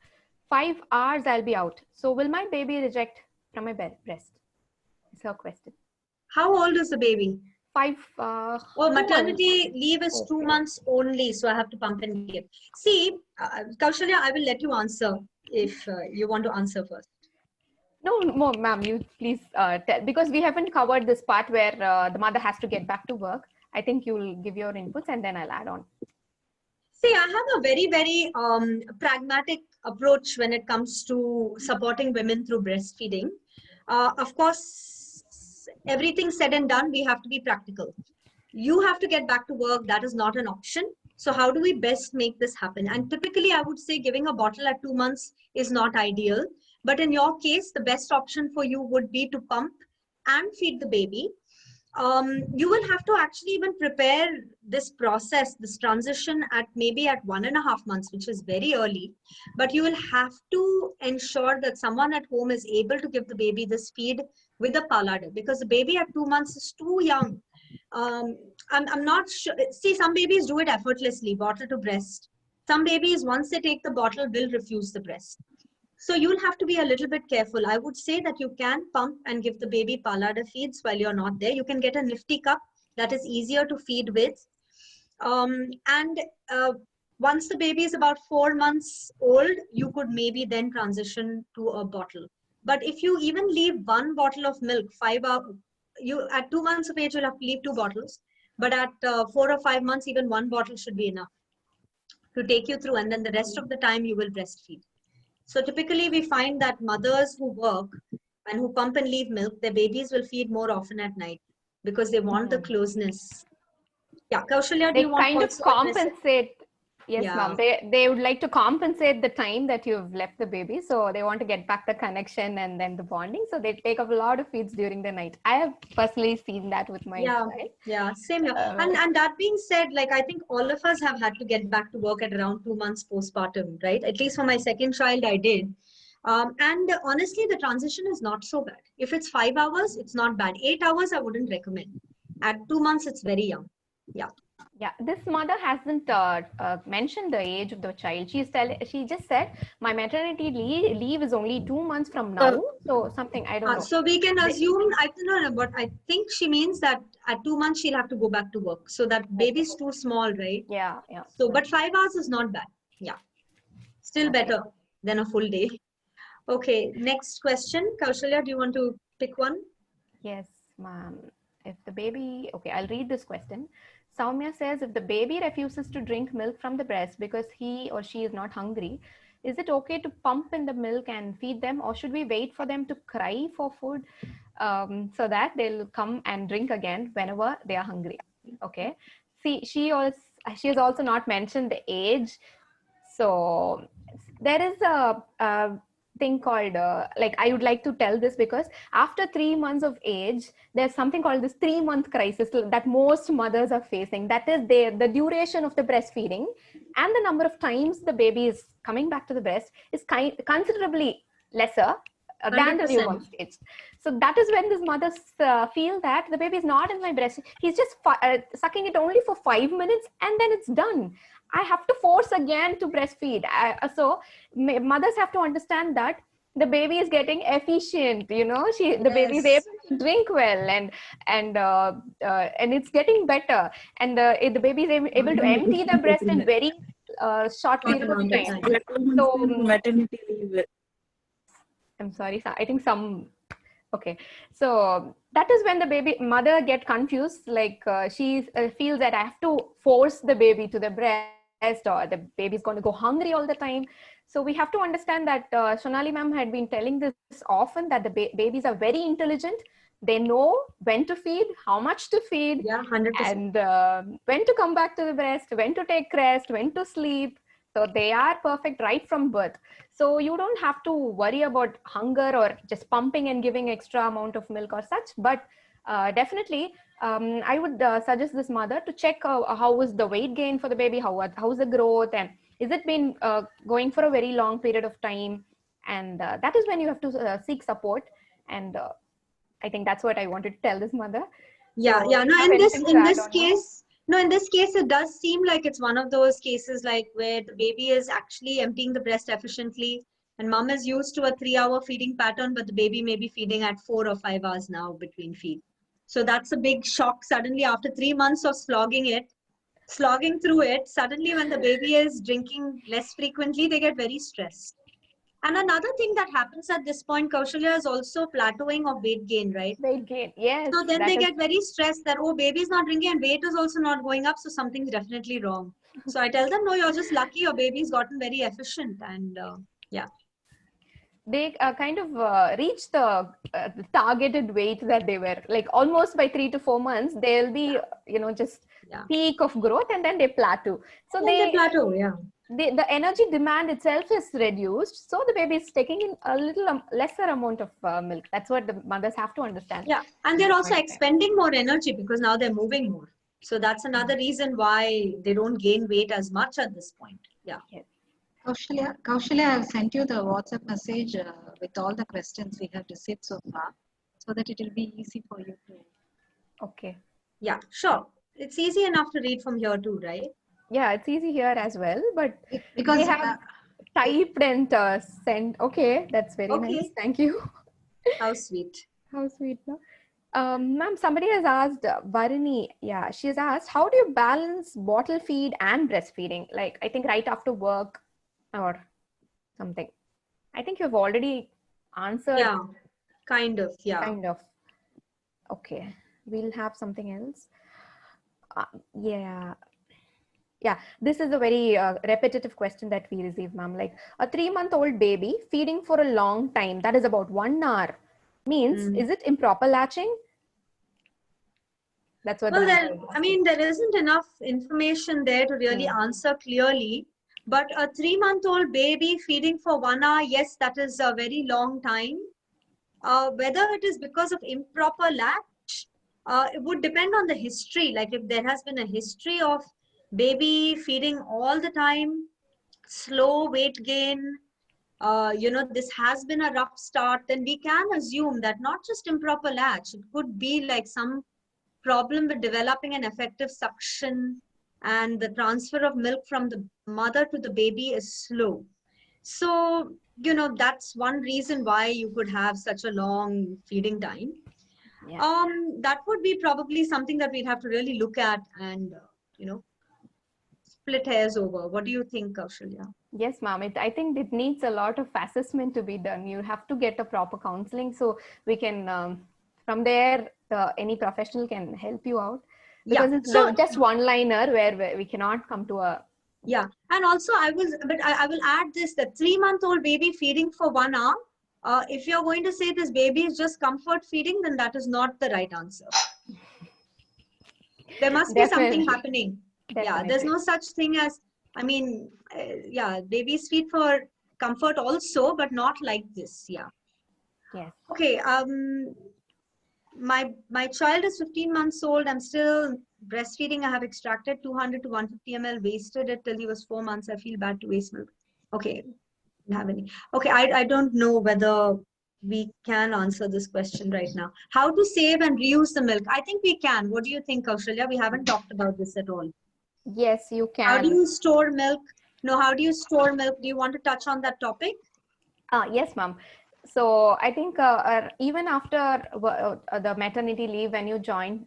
[SPEAKER 1] 5 hours I'll be out. So will my baby reject from my breast? It's her question.
[SPEAKER 2] How old is the baby?
[SPEAKER 1] 5.
[SPEAKER 2] Maternity leave is 2 months only, so I have to pump and give. See, Kaushalya, I will let you answer if you want to answer first.
[SPEAKER 1] No, ma'am, you please tell, because we haven't covered this part where the mother has to get back to work. I think you'll give your inputs and then I'll add on.
[SPEAKER 2] See, I have a very, very pragmatic approach when it comes to supporting women through breastfeeding. Of course, everything said and done, we have to be practical. You have to get back to work. That is not an option. So how do we best make this happen? And typically, I would say giving a bottle at 2 months is not ideal. But in your case, the best option for you would be to pump and feed the baby. You will have to actually even prepare this process, this transition at maybe at 1.5 months, which is very early. But you will have to ensure that someone at home is able to give the baby this feed with a palader, because the baby at 2 months is too young. I'm not sure. See, some babies do it effortlessly, bottle to breast. Some babies, once they take the bottle, will refuse the breast. So you'll have to be a little bit careful. I would say that you can pump and give the baby palader feeds while you're not there. You can get a nifty cup that is easier to feed with. Once the baby is about 4 months old, you could maybe then transition to a bottle. But if you even leave one bottle of milk, 5 hours, you at 2 months of age, you'll have to leave 2 bottles. But at 4 or 5 months, even one bottle should be enough to take you through. And then the rest of the time you will breastfeed. So typically we find that mothers who work and who pump and leave milk, their babies will feed more often at night because they want the closeness. Yeah, Kaushalya, do
[SPEAKER 1] They
[SPEAKER 2] you want
[SPEAKER 1] kind of
[SPEAKER 2] also address it?
[SPEAKER 1] compensate. Yes,
[SPEAKER 2] Yeah.
[SPEAKER 1] ma'am. They would like to compensate the time that you've left the baby. So they want to get back the connection and then the bonding. So they take up a lot of feeds during the night. I have personally seen that with my child.
[SPEAKER 2] Yeah, same here. And that being said, like I think all of us have had to get back to work at around 2 months postpartum, right? At least for my second child, I did. And honestly, the transition is not so bad. If it's 5 hours, it's not bad. 8 hours, I wouldn't recommend. At 2 months, it's very young. Yeah.
[SPEAKER 1] Yeah, this mother hasn't mentioned the age of the child. She just said my maternity leave is only 2 months from now. So something, I don't know.
[SPEAKER 2] So we can assume, I don't know, but I think she means that at 2 months she'll have to go back to work. So that baby's too small, right?
[SPEAKER 1] Yeah.
[SPEAKER 2] So, but 5 hours is not bad. Yeah. Still better than a full day. Okay, next question. Kaushalya, do you want to pick one?
[SPEAKER 1] Yes, ma'am. If the baby, okay, I'll read this question. Soumya says, if the baby refuses to drink milk from the breast because he or she is not hungry, is it okay to pump in the milk and feed them, or should we wait for them to cry for food so that they'll come and drink again whenever they are hungry? Okay. See, she has also not mentioned the age. So there is a thing called like I would like to tell this because after 3 months of age, there's something called this 3-month crisis that most mothers are facing. That is the duration of the breastfeeding and the number of times the baby is coming back to the breast is considerably lesser than the newborn stage. So that is when these mothers feel that the baby is not in my breast. He's just sucking it only for 5 minutes and then it's done. I have to force again to breastfeed. So mothers have to understand that the baby is getting efficient. The baby is able to drink well, and it's getting better. And the baby is able to empty the breast in very short period of time. So
[SPEAKER 3] maternity leave.
[SPEAKER 1] I'm sorry. I think okay. So that is when the mother get confused. Like she feels that I have to force the baby to the breast, or the baby is going to go hungry all the time. So we have to understand that Shonali ma'am had been telling this often, that the babies are very intelligent. They know when to feed, how much to feed,
[SPEAKER 2] 100%.
[SPEAKER 1] And when to come back to the breast, when to take rest, when to sleep. So they are perfect right from birth. So you don't have to worry about hunger or just pumping and giving extra amount of milk or such. But definitely, I would suggest this mother to check how is the weight gain for the baby, how is the growth, and is it been going for a very long period of time. And that is when you have to seek support. And I think that's what I wanted to tell this mother.
[SPEAKER 2] Yeah.
[SPEAKER 1] So
[SPEAKER 2] No, in this case, it does seem like it's one of those cases like where the baby is actually emptying the breast efficiently, and mom is used to a 3-hour feeding pattern, but the baby may be feeding at 4 or 5 hours now between feed. So that's a big shock. Suddenly, after 3 months of slogging through it, suddenly when the baby is drinking less frequently, they get very stressed. And another thing that happens at this point, Kaushalya, is also plateauing of weight gain, right?
[SPEAKER 1] Weight gain, yes.
[SPEAKER 2] So then
[SPEAKER 1] that
[SPEAKER 2] they
[SPEAKER 1] is-
[SPEAKER 2] get very stressed that, oh, baby's not drinking and weight is also not going up. So something's definitely wrong. So I tell them, no, you're just lucky your baby's gotten very efficient. And yeah.
[SPEAKER 1] They kind of reach the targeted weight that they were, like almost by 3 to 4 months, they'll be, just
[SPEAKER 2] Yeah.
[SPEAKER 1] peak of growth, and then they plateau. So
[SPEAKER 2] And then they plateau, yeah.
[SPEAKER 1] the energy demand itself is reduced, so the baby is taking in a little lesser amount of milk. That's what the mothers have to understand.
[SPEAKER 2] Yeah, and they're also expending more energy because now they're moving more. So that's another reason why they don't gain weight as much at this point. Yeah.
[SPEAKER 3] Kaushalya, I've sent you the WhatsApp message with all the questions we have received so far, so that it will be easy for you to.
[SPEAKER 1] Okay.
[SPEAKER 2] Yeah, sure. It's easy enough to read from here too, right?
[SPEAKER 1] Yeah, it's easy here as well, but
[SPEAKER 3] Because
[SPEAKER 1] they have typed and sent. Okay, that's very
[SPEAKER 2] Okay.
[SPEAKER 1] nice. Thank you.
[SPEAKER 2] How sweet.
[SPEAKER 1] How sweet, no? Ma'am, somebody has asked, Varini, yeah, she has asked, how do you balance bottle feed and breastfeeding? Like, I think right after work or something. I think you've already answered.
[SPEAKER 2] Yeah, kind of. Yeah.
[SPEAKER 1] Kind of. Okay, we'll have something else. Yeah. Yeah, this is a very repetitive question that we receive, ma'am. Like a 3-month-old baby feeding for a long time, that is about 1 hour, means is it improper latching? That's what.
[SPEAKER 2] Well, there isn't enough information there to really answer clearly. But a 3-month-old baby feeding for 1 hour, yes, that is a very long time. Whether it is because of improper latch, it would depend on the history. Like if there has been a history of baby feeding all the time, slow weight gain, this has been a rough start, then we can assume that not just improper latch, it could be like some problem with developing an effective suction, and the transfer of milk from the mother to the baby is slow. So, that's one reason why you could have such a long feeding time.
[SPEAKER 1] Yeah.
[SPEAKER 2] That would be probably something that we'd have to really look at and, split hairs over. What do you think, Kaushalya?
[SPEAKER 1] Yes, ma'am. I think it needs a lot of assessment to be done. You have to get a proper counseling, so we can, from there, any professional can help you out. Because it's just one-liner where we cannot come to a.
[SPEAKER 2] Yeah, and also I will add this: the 3-month-old baby feeding for 1 hour. If you're going to say this baby is just comfort feeding, then that is not the right answer. There must be something happening.
[SPEAKER 1] Definitely.
[SPEAKER 2] Yeah, there's no such thing as, babies feed for comfort also, but not like this. Yeah.
[SPEAKER 1] Yes.
[SPEAKER 2] Okay. My child is 15 months old. I'm still breastfeeding. I have extracted 200 to 150 ml, wasted it till he was 4 months. I feel bad to waste milk. Okay. Don't have any. Okay. I don't know whether we can answer this question right now. How to save and reuse the milk? I think we can. What do you think, Kaushalya? We haven't talked about this at all.
[SPEAKER 1] Yes, you can.
[SPEAKER 2] How do you store milk? No, how do you store milk? Do you want to touch on that topic?
[SPEAKER 1] Yes, ma'am. So I think even after the maternity leave, when you join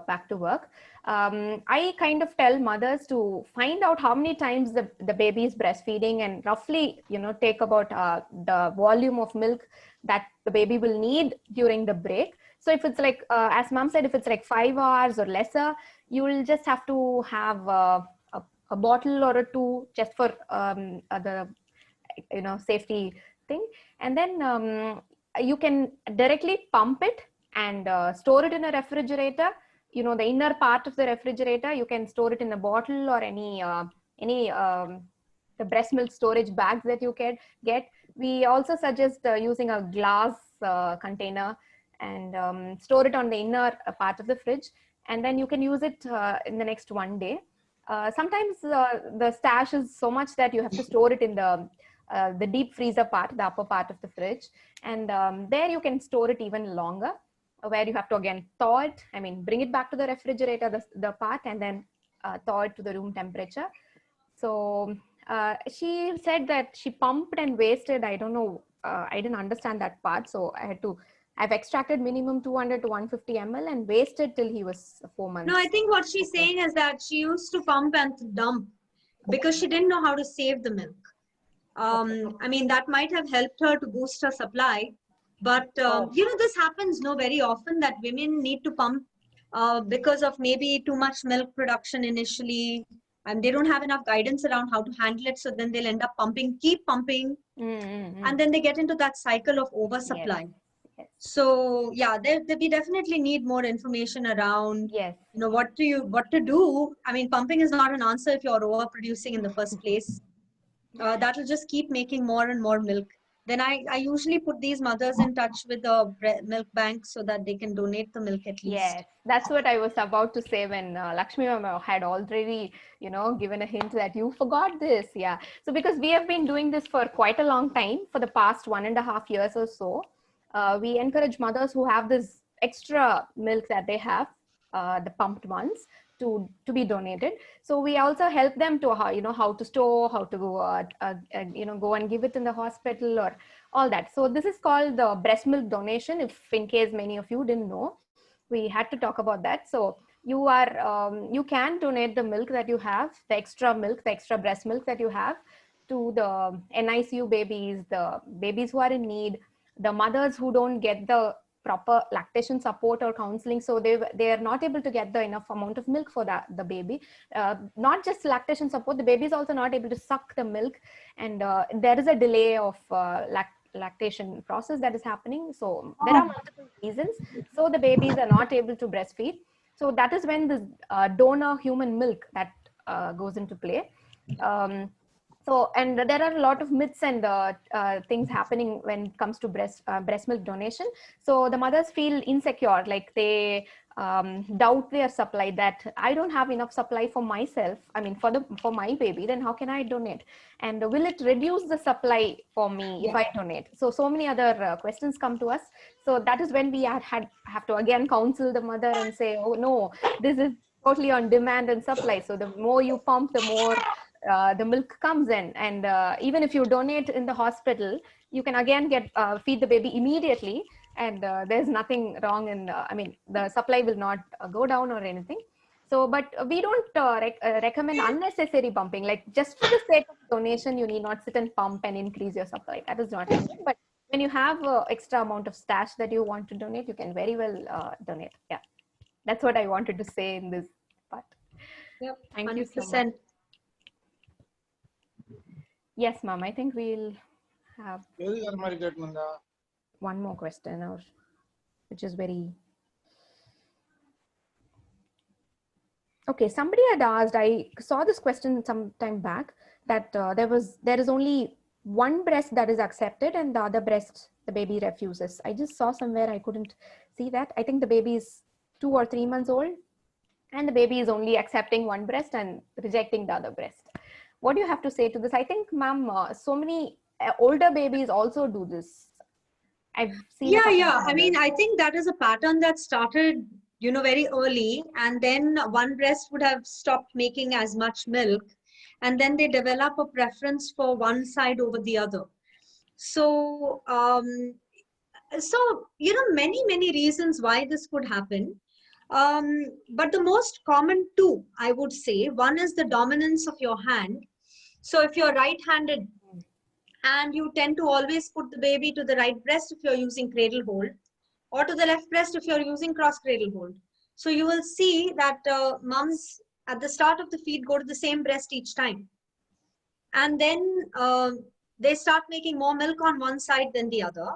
[SPEAKER 1] back to work, I kind of tell mothers to find out how many times the baby is breastfeeding and roughly, take about the volume of milk that the baby will need during the break. So if it's like, as ma'am said, if it's like 5 hours or lesser, you will just have to have a bottle or two just for the, safety thing. And then you can directly pump it and store it in a refrigerator. The inner part of the refrigerator, you can store it in a bottle or any the breast milk storage bags that you can get. We also suggest using a glass container and store it on the inner part of the fridge. And then you can use it in the next 1 day. Sometimes the stash is so much that you have to store it in the deep freezer part, the upper part of the fridge. And there you can store it even longer, where you have to again thaw it. Bring it back to the refrigerator, the part, and then thaw it to the room temperature. So she said that she pumped and wasted. I don't know. I didn't understand that part. So I've extracted minimum 200 to 150 ml and wasted till he was 4 months.
[SPEAKER 2] No, I think what she's saying is that she used to pump and dump because she didn't know how to save the milk. I mean, that might have helped her to boost her supply. But, this happens very often that women need to pump because of maybe too much milk production initially. And they don't have enough guidance around how to handle it. So then they'll end up pumping, keep pumping. And then they get into that cycle of oversupply.
[SPEAKER 1] Yes.
[SPEAKER 2] So yeah, we definitely need more information around,
[SPEAKER 1] Yes.
[SPEAKER 2] what to do. I mean, pumping is not an answer if you're overproducing in the first place. That will just keep making more and more milk. Then I usually put these mothers in touch with the milk bank so that they can donate the milk at least.
[SPEAKER 1] Yes, that's what I was about to say when Lakshmi Mama had already, given a hint that you forgot this. Yeah. So because we have been doing this for quite a long time, for the past 1.5 years or so, we encourage mothers who have this extra milk that they have, the pumped ones, to be donated. So we also help them to how to store, how to go go and give it in the hospital or all that. So this is called the breast milk donation. If in case many of you didn't know, we had to talk about that. So you can donate the milk that you have, the extra milk, the extra breast milk that you have, to the NICU babies, the babies who are in need, the mothers who don't get the proper lactation support or counseling, so they are not able to get the enough amount of milk for the baby. Not just lactation support, the baby is also not able to suck the milk, and there is a delay of lactation process that is happening. So there are multiple reasons. So the babies are not able to breastfeed. So that is when this donor human milk that goes into play. And there are a lot of myths and things happening when it comes to breast milk donation. So the mothers feel insecure, like they doubt their supply, that I don't have enough supply for myself. I mean, for my baby, then how can I donate? And will it reduce the supply for me if I donate? So many other questions come to us. So that is when we have to again counsel the mother and say, oh no, this is totally on demand and supply. So the more you pump, the more the milk comes in, and even if you donate in the hospital, you can again feed the baby immediately, and there's nothing wrong in the supply will not go down or anything. So but we don't recommend unnecessary pumping, like just for the sake of donation you need not sit and pump and increase your supply. That is not needed. But when you have extra amount of stash that you want to donate, you can very well donate. Yeah, that's what I wanted to say in this part.
[SPEAKER 2] Yep,
[SPEAKER 1] thank
[SPEAKER 2] 100%.
[SPEAKER 1] you so much. Yes, ma'am. I think we'll have one more question, which is very... Okay, somebody had asked, I saw this question some time back, that there is only one breast that is accepted and the other breast the baby refuses. I just saw somewhere, I couldn't see that. I think the baby is 2 or 3 months old and the baby is only accepting one breast and rejecting the other breast. What do you have to say to this? I think, ma'am, so many older babies also do this. I've seen.
[SPEAKER 2] Yeah. I mean, I think that is a pattern that started, very early, and then one breast would have stopped making as much milk, and then they develop a preference for one side over the other. So, many reasons why this could happen. But the most common two, I would say, one is the dominance of your hand. So if you're right-handed and you tend to always put the baby to the right breast if you're using cradle hold, or to the left breast if you're using cross cradle hold. So you will see that moms at the start of the feed go to the same breast each time. And then they start making more milk on one side than the other.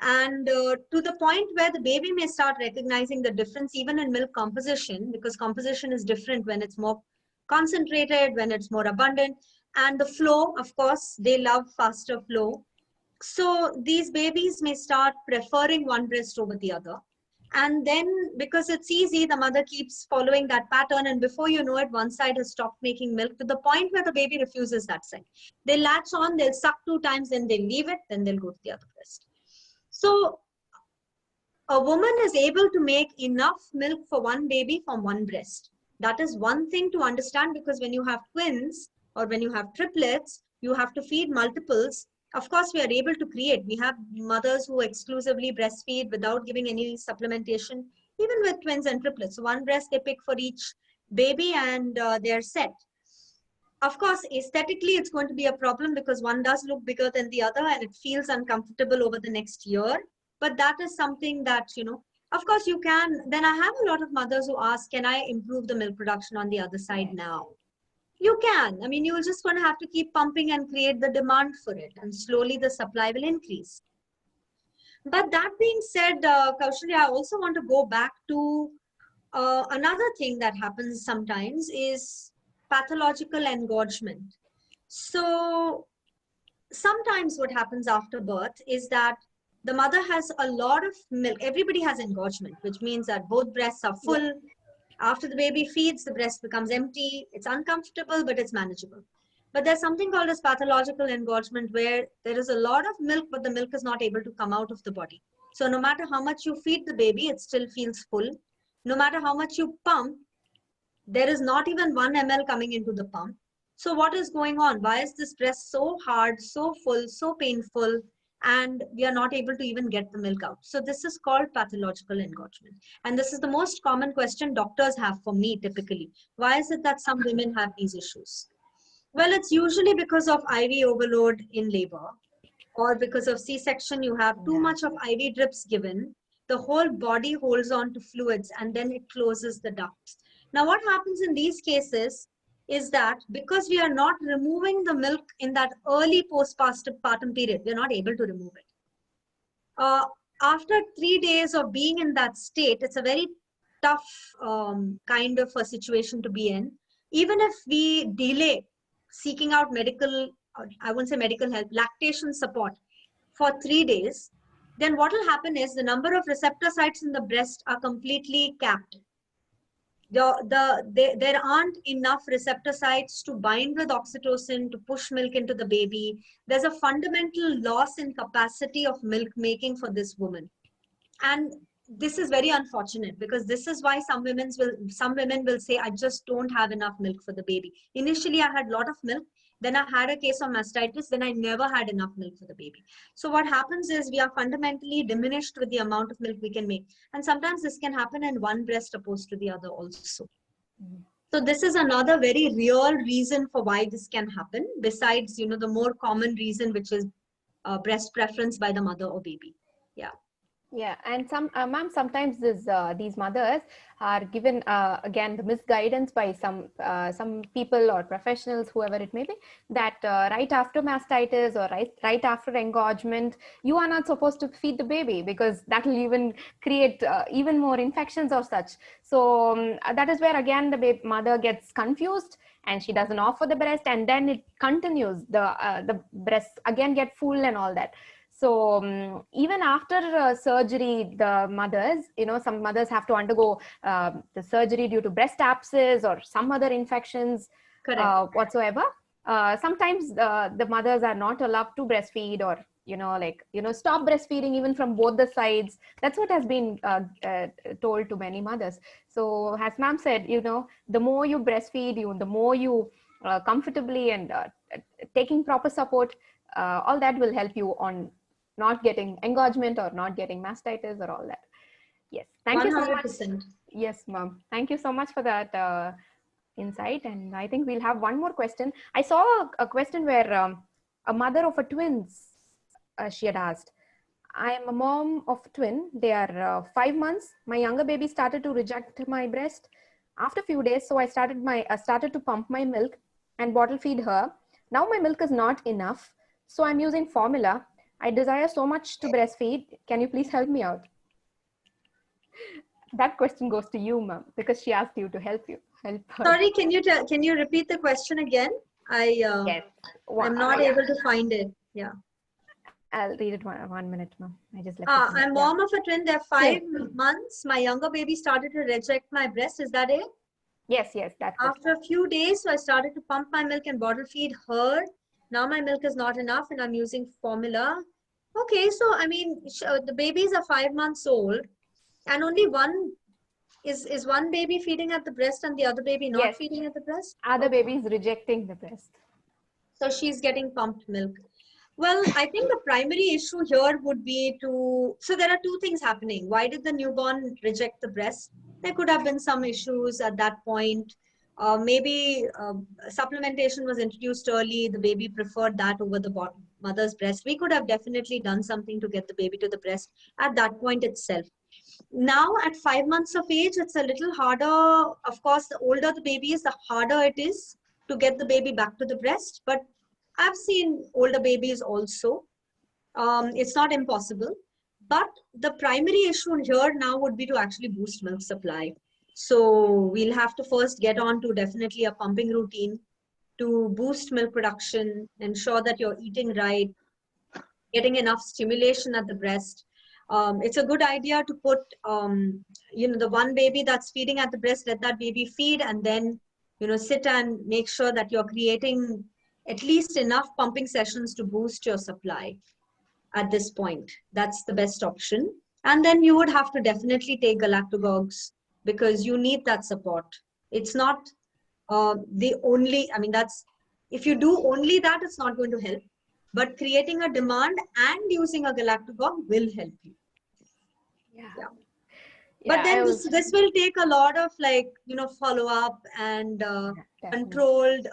[SPEAKER 2] And to the point where the baby may start recognizing the difference even in milk composition, because composition is different when it's more concentrated, when it's more abundant. And the flow, of course, they love faster flow. So these babies may start preferring one breast over the other. And then because it's easy, the mother keeps following that pattern. And before you know it, one side has stopped making milk to the point where the baby refuses that side. They latch on, they'll suck 2 times, then they'll leave it, then they'll go to the other breast. So a woman is able to make enough milk for one baby from one breast. That is one thing to understand, because when you have twins or when you have triplets, you have to feed multiples. Of course, we are able to create. We have mothers who exclusively breastfeed without giving any supplementation, even with twins and triplets. So one breast they pick for each baby and they're set. Of course, aesthetically, it's going to be a problem because one does look bigger than the other and it feels uncomfortable over the next year. But that is something that, of course you can. Then I have a lot of mothers who ask, can I improve the milk production on the other side now? You can. I mean, you're just going to have to keep pumping and create the demand for it, and slowly the supply will increase. But that being said, Kaushalya, I also want to go back to another thing that happens sometimes is pathological engorgement. So sometimes what happens after birth is that the mother has a lot of milk. Everybody has engorgement, which means that both breasts are full. After the baby feeds, the breast becomes empty. It's uncomfortable, but it's manageable. But there's something called as pathological engorgement where there is a lot of milk, but the milk is not able to come out of the body. So no matter how much you feed the baby, it still feels full. No matter how much you pump, there is not even 1 ml coming into the pump. So what is going on? Why is this breast so hard, so full, so painful, and we are not able to even get the milk out? So this is called pathological engorgement. And this is the most common question doctors have for me typically. Why is it that some women have these issues? Well, it's usually because of IV overload in labor, or because of C-section, you have too much of IV drips given. The whole body holds on to fluids and then it closes the ducts. Now, what happens in these cases is that because we are not removing the milk in that early postpartum period, we're not able to remove it. After 3 days of being in that state, it's a very tough kind of a situation to be in. Even if we delay seeking out medical, I won't say medical help, lactation support for 3 days, then what will happen is the number of receptor sites in the breast are completely capped. There aren't enough receptor sites to bind with oxytocin to push milk into the baby. There's a fundamental loss in capacity of milk making for this woman. And this is very unfortunate because this is why some women will say, I just don't have enough milk for the baby. Initially, I had a lot of milk. Then I had a case of mastitis. Then I never had enough milk for the baby. So what happens is we are fundamentally diminished with the amount of milk we can make. And sometimes this can happen in one breast opposed to the other also. So this is another very real reason for why this can happen, besides, the more common reason, which is breast preference by the mother or baby. Yeah.
[SPEAKER 1] Yeah, and ma'am, sometimes these mothers are given again the misguidance by some people or professionals, whoever it may be, that right after mastitis or right after engorgement, you are not supposed to feed the baby because that will even create even more infections or such. So that is where again the mother gets confused and she doesn't offer the breast, and then it continues. The breasts again get full and all that. So even after surgery, the mothers, some mothers have to undergo the surgery due to breast abscess or some other infections whatsoever. Sometimes the mothers are not allowed to breastfeed or, stop breastfeeding even from both the sides. That's what has been told to many mothers. So as ma'am said, the more you breastfeed, the more you comfortably and taking proper support, all that will help you on not getting engorgement or not getting mastitis or all that. Yes. Thank 100%. You so much. Yes, ma'am. Thank you so much for that insight. And I think we'll have one more question. I saw a question where a mother of a twins, she had asked, I am a mom of a twin. They are 5 months. My younger baby started to reject my breast after a few days. So I started to pump my milk and bottle feed her. Now my milk is not enough. So I'm using formula. I desire so much to breastfeed. Can you please help me out? That question goes to you, ma'am, because she asked you to help her.
[SPEAKER 2] Sorry, can you repeat the question again?
[SPEAKER 1] Yes.
[SPEAKER 2] I'm not able to find it. Yeah.
[SPEAKER 1] I'll read it one minute, ma'am. I just left it.
[SPEAKER 2] I'm mom of a twin. They're 5 months. My younger baby started to reject my breast. Is that it?
[SPEAKER 1] Yes. That's
[SPEAKER 2] After a few days, so I started to pump my milk and bottle feed her. Now my milk is not enough and I'm using formula. Okay, so I mean, the babies are 5 months old and only one is one baby feeding at the breast and the other baby not feeding at the breast?
[SPEAKER 1] Other baby is rejecting the breast.
[SPEAKER 2] So she's getting pumped milk. Well, I think the primary issue here would be so there are two things happening. Why did the newborn reject the breast? There could have been some issues at that point. Maybe supplementation was introduced early, the baby preferred that over the mother's breast. We could have definitely done something to get the baby to the breast at that point itself. Now at 5 months of age, it's a little harder. Of course, the older the baby is, the harder it is to get the baby back to the breast. But I've seen older babies also. It's not impossible. But the primary issue here now would be to actually boost milk supply. So we'll have to first get on to definitely a pumping routine to boost milk production, ensure that you're eating right, getting enough stimulation at the breast. It's a good idea to put, the one baby that's feeding at the breast, let that baby feed, and then, sit and make sure that you're creating at least enough pumping sessions to boost your supply at this point. That's the best option. And then you would have to definitely take galactagogues because you need that support. It's not the only, if you do only that, it's not going to help. But creating a demand and using a galactagogue will help you. Yeah. But then this will take a lot of follow up and controlled,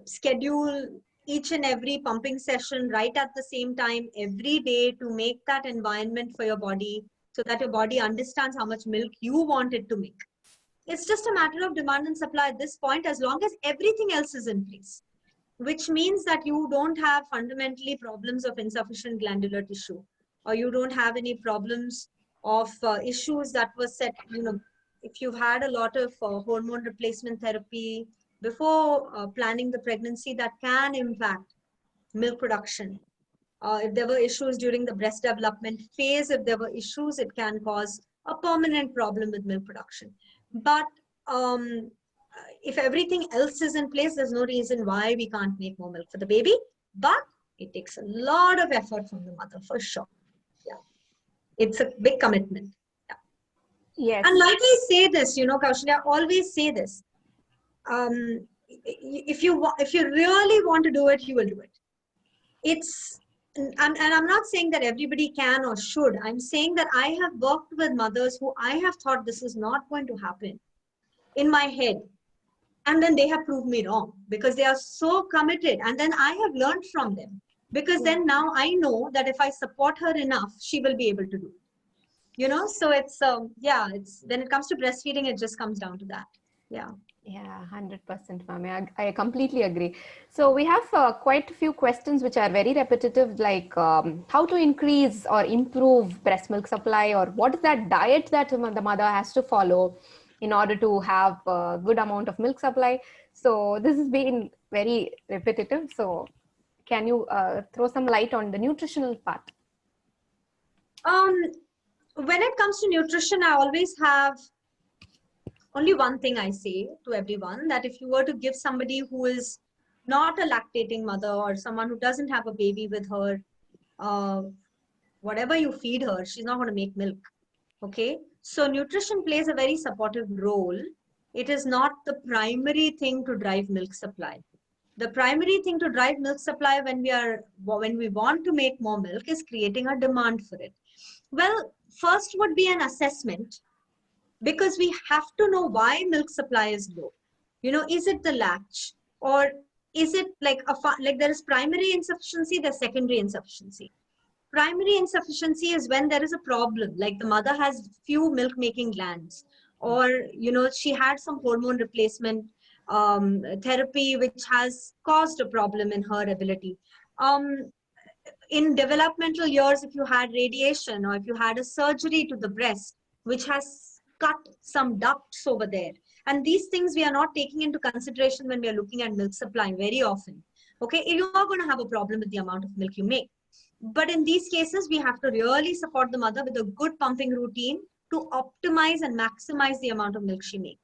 [SPEAKER 2] schedule each and every pumping session right at the same time every day to make that environment for your body so that your body understands how much milk you want it to make. It's just a matter of demand and supply at this point, as long as everything else is in place, which means that you don't have fundamentally problems of insufficient glandular tissue, or you don't have any problems of issues that were set, if you've had a lot of hormone replacement therapy before planning the pregnancy, that can impact milk production. If there were issues during the breast development phase, if there were issues, it can cause a permanent problem with milk production. But if everything else is in place, there's no reason why we can't make more milk for the baby. But it takes a lot of effort from the mother, for sure. Yeah, it's a big commitment. Yeah.
[SPEAKER 1] Yes.
[SPEAKER 2] And like I say this, Kaushalya, I always say this. If you really want to do it, you will do it. And I'm not saying that everybody can or should. I'm saying that I have worked with mothers who I have thought this is not going to happen in my head. And then they have proved me wrong because they are so committed. And then I have learned from them because then now I know that if I support her enough, she will be able to do it. So it's, it's when it comes to breastfeeding, it just comes down to that. Yeah.
[SPEAKER 1] Yeah, 100%, ma'am. I completely agree. So we have quite a few questions which are very repetitive, like how to increase or improve breast milk supply, or what is that diet that the mother has to follow in order to have a good amount of milk supply. So this has been very repetitive. So can you throw some light on the nutritional part?
[SPEAKER 2] When it comes to nutrition, I always have only one thing I say to everyone, that if you were to give somebody who is not a lactating mother or someone who doesn't have a baby with her, whatever you feed her, she's not going to make milk. Okay. So nutrition plays a very supportive role. It is not the primary thing to drive milk supply. The primary thing to drive milk supply when we want to make more milk is creating a demand for it. Well, first would be an assessment, because we have to know why milk supply is low. Is it the latch, or is it like there is primary insufficiency, there's secondary insufficiency. Primary insufficiency is when there is a problem, like the mother has few milk making glands, or she had some hormone replacement therapy which has caused a problem in her ability. In developmental years, if you had radiation or if you had a surgery to the breast which has cut some ducts over there, and these things we are not taking into consideration when we are looking at milk supply very often. Okay, you are going to have a problem with the amount of milk you make. But in these cases, we have to really support the mother with a good pumping routine to optimize and maximize the amount of milk she makes.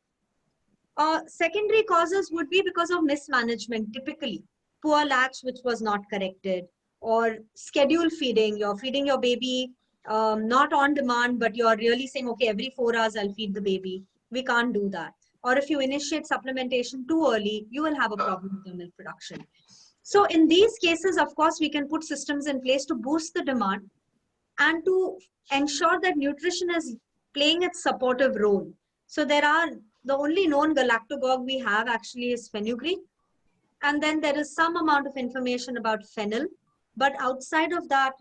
[SPEAKER 2] Secondary causes would be because of mismanagement, typically poor latch which was not corrected, or schedule feeding. You're feeding your baby not on demand, but you're really saying, okay, every 4 hours I'll feed the baby. We can't do that. Or if you initiate supplementation too early, you will have a problem with your milk production. So in these cases, of course, we can put systems in place to boost the demand and to ensure that nutrition is playing its supportive role. So there are the only known galactagogue we have actually is fenugreek. And then there is some amount of information about fennel. But outside of that,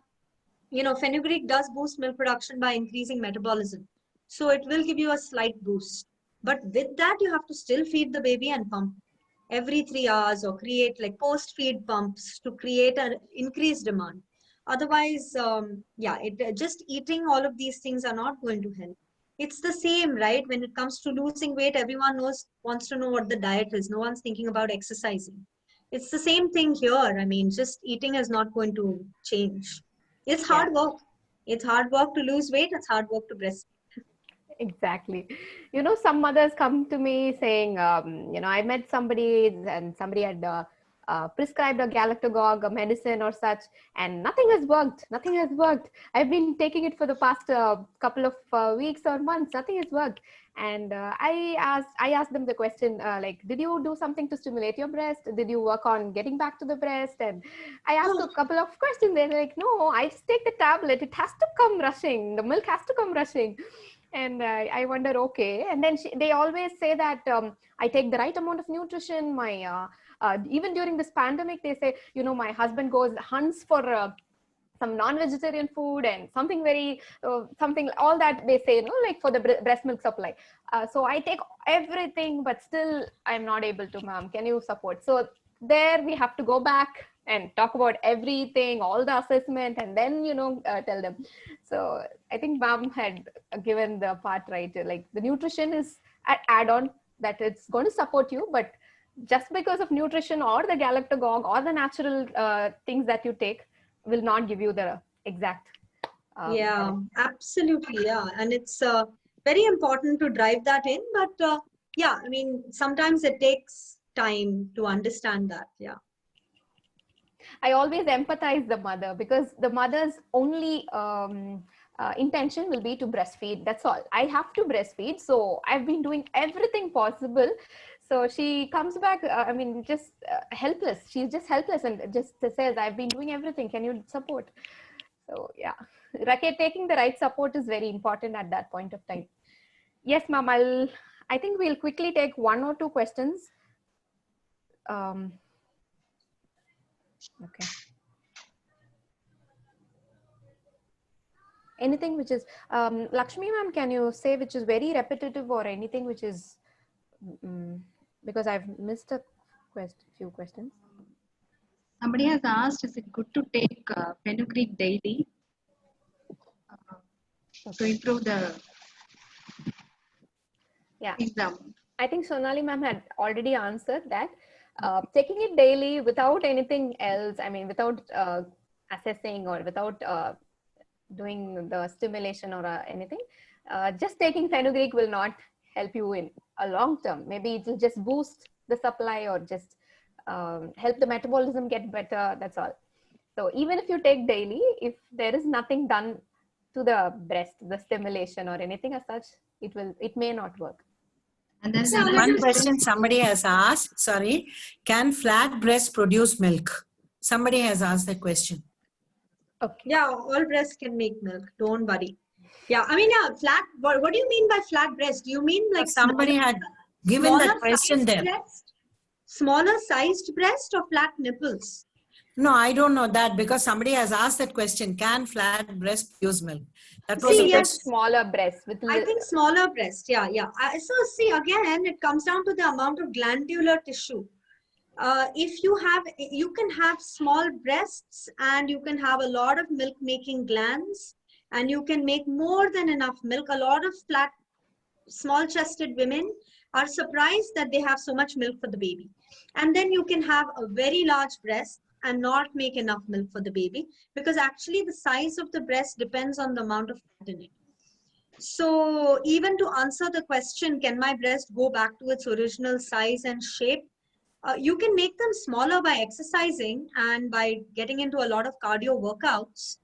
[SPEAKER 2] fenugreek does boost milk production by increasing metabolism. So it will give you a slight boost. But with that, you have to still feed the baby and pump every 3 hours, or create like post-feed pumps to create an increased demand. Otherwise, just eating all of these things are not going to help. It's the same, right? When it comes to losing weight, everyone wants to know what the diet is. No one's thinking about exercising. It's the same thing here. I mean, just eating is not going to change. It's hard work. It's hard work to lose weight. It's hard work to breastfeed.
[SPEAKER 1] Exactly. Some mothers come to me saying, I met somebody and somebody had prescribed a galactagogue, a medicine or such, and nothing has worked. Nothing has worked. I've been taking it for the past couple of weeks or months. Nothing has worked. And I asked them the question, did you do something to stimulate your breast? Did you work on getting back to the breast? And I asked a couple of questions. They're like, no, I just take the tablet. It has to come rushing. The milk has to come rushing. And I wonder, okay. And then they always say that I take the right amount of nutrition. My even during this pandemic, they say, my husband hunts for some non-vegetarian food and something all that they say, like for the breast milk supply. So I take everything, but still I'm not able to, ma'am. Can you support? So there we have to go back and talk about everything, all the assessment, and then, tell them. So I think ma'am had given the part right. Like the nutrition is an add-on that it's going to support you, but just because of nutrition or the galactagogue or the natural things that you take will not give you the exact.
[SPEAKER 2] Absolutely. Yeah. And it's very important to drive that in. But I mean, sometimes it takes time to understand that. Yeah.
[SPEAKER 1] I always empathize the mother, because the mother's only intention will be to breastfeed. That's all. I have to breastfeed. So I've been doing everything possible. So she comes back, just helpless. She's just helpless and just says, I've been doing everything. Can you support? So yeah, taking the right support is very important at that point of time. Yes, ma'am. I think we'll quickly take 1 or 2 questions. Okay. Anything which is, Lakshmi ma'am, can you say which is very repetitive, or anything which is, because I've missed a few questions.
[SPEAKER 3] Somebody has asked, is it good to take fenugreek daily to improve the exam?
[SPEAKER 1] I think Sonali ma'am had already answered that. Taking it daily without anything else, without assessing or without doing the stimulation or anything, just taking fenugreek will not help you in a long term. Maybe it will just boost the supply or just help the metabolism get better. That's all. So even if you take daily, if there is nothing done to the breast, the stimulation or anything as such, it may not work.
[SPEAKER 3] And then
[SPEAKER 4] one question somebody has asked, sorry, can flat breast produce milk? Somebody has asked that question.
[SPEAKER 1] Okay.
[SPEAKER 2] Yeah, all breasts can make milk. Don't worry. Yeah, flat. What do you mean by flat breast? Do you mean like
[SPEAKER 4] somebody had given that question there?
[SPEAKER 2] Smaller sized breast or flat nipples?
[SPEAKER 4] No, I don't know that, because somebody has asked that question. Can flat breast produce milk? That was
[SPEAKER 1] smaller breast.
[SPEAKER 2] I think smaller breast. Yeah. So see, again, it comes down to the amount of glandular tissue. If you can have small breasts and you can have a lot of milk making glands, and you can make more than enough milk. A lot of flat, small chested women are surprised that they have so much milk for the baby. And then you can have a very large breast and not make enough milk for the baby, because actually the size of the breast depends on the amount of fat in it. So even to answer the question, can my breast go back to its original size and shape? You can make them smaller by exercising and by getting into a lot of cardio workouts.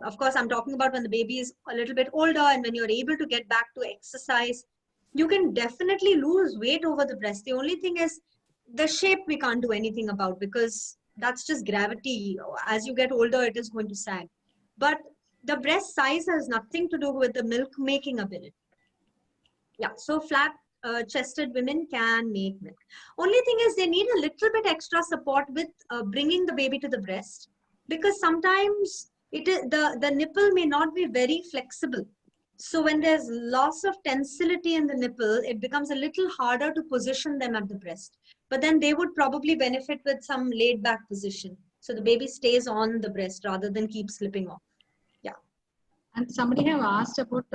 [SPEAKER 2] Of course, I'm talking about when the baby is a little bit older and when you're able to get back to exercise, you can definitely lose weight over the breast. The only thing is the shape we can't do anything about, because that's just gravity. As you get older, it is going to sag. But the breast size has nothing to do with the milk making ability. Yeah, so flat chested women can make milk. Only thing is they need a little bit extra support with bringing the baby to the breast, because sometimes it is the nipple may not be very flexible. So when there's loss of tensility in the nipple, it becomes a little harder to position them at the breast. But then they would probably benefit with some laid back position. So the baby stays on the breast rather than keep slipping off. Yeah.
[SPEAKER 3] And somebody have asked about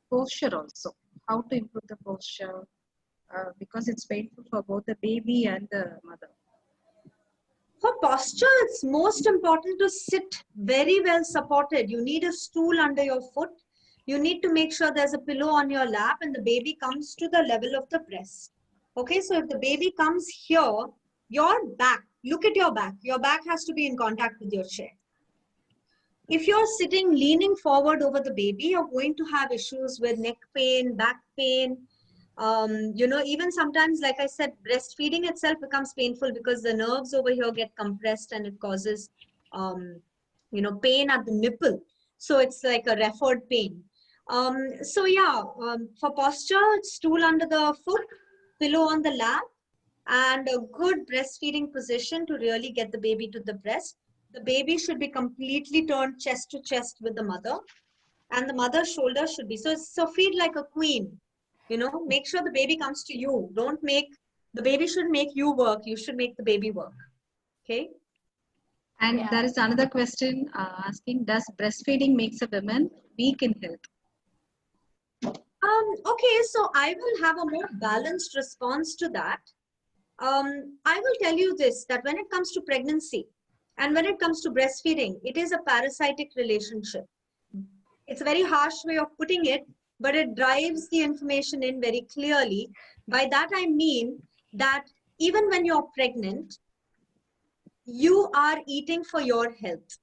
[SPEAKER 3] posture also. How to improve the posture because it's painful for both the baby and the mother.
[SPEAKER 2] For posture, it's most important to sit very well supported. You need a stool under your foot. You need to make sure there's a pillow on your lap and the baby comes to the level of the breast. Okay, so if the baby comes here, your back, look at your back has to be in contact with your chair. If you're sitting leaning forward over the baby, you're going to have issues with neck pain, back pain. Even sometimes, like I said, breastfeeding itself becomes painful because the nerves over here get compressed and it causes, pain at the nipple. So it's like a referred pain. For posture, stool under the foot, pillow on the lap, and a good breastfeeding position to really get the baby to the breast. The baby should be completely turned chest to chest with the mother, and the mother's shoulder should be. So feed like a queen, make sure the baby comes to you. The baby shouldn't make you work. You should make the baby work. Okay.
[SPEAKER 3] And there is another question asking, does breastfeeding makes a woman weak in health?
[SPEAKER 2] Okay, so I will have a more balanced response to that. I will tell you this, that when it comes to pregnancy and when it comes to breastfeeding, it is a parasitic relationship. It's a very harsh way of putting it, but it drives the information in very clearly. By that, I mean that even when you're pregnant, you are eating for your health.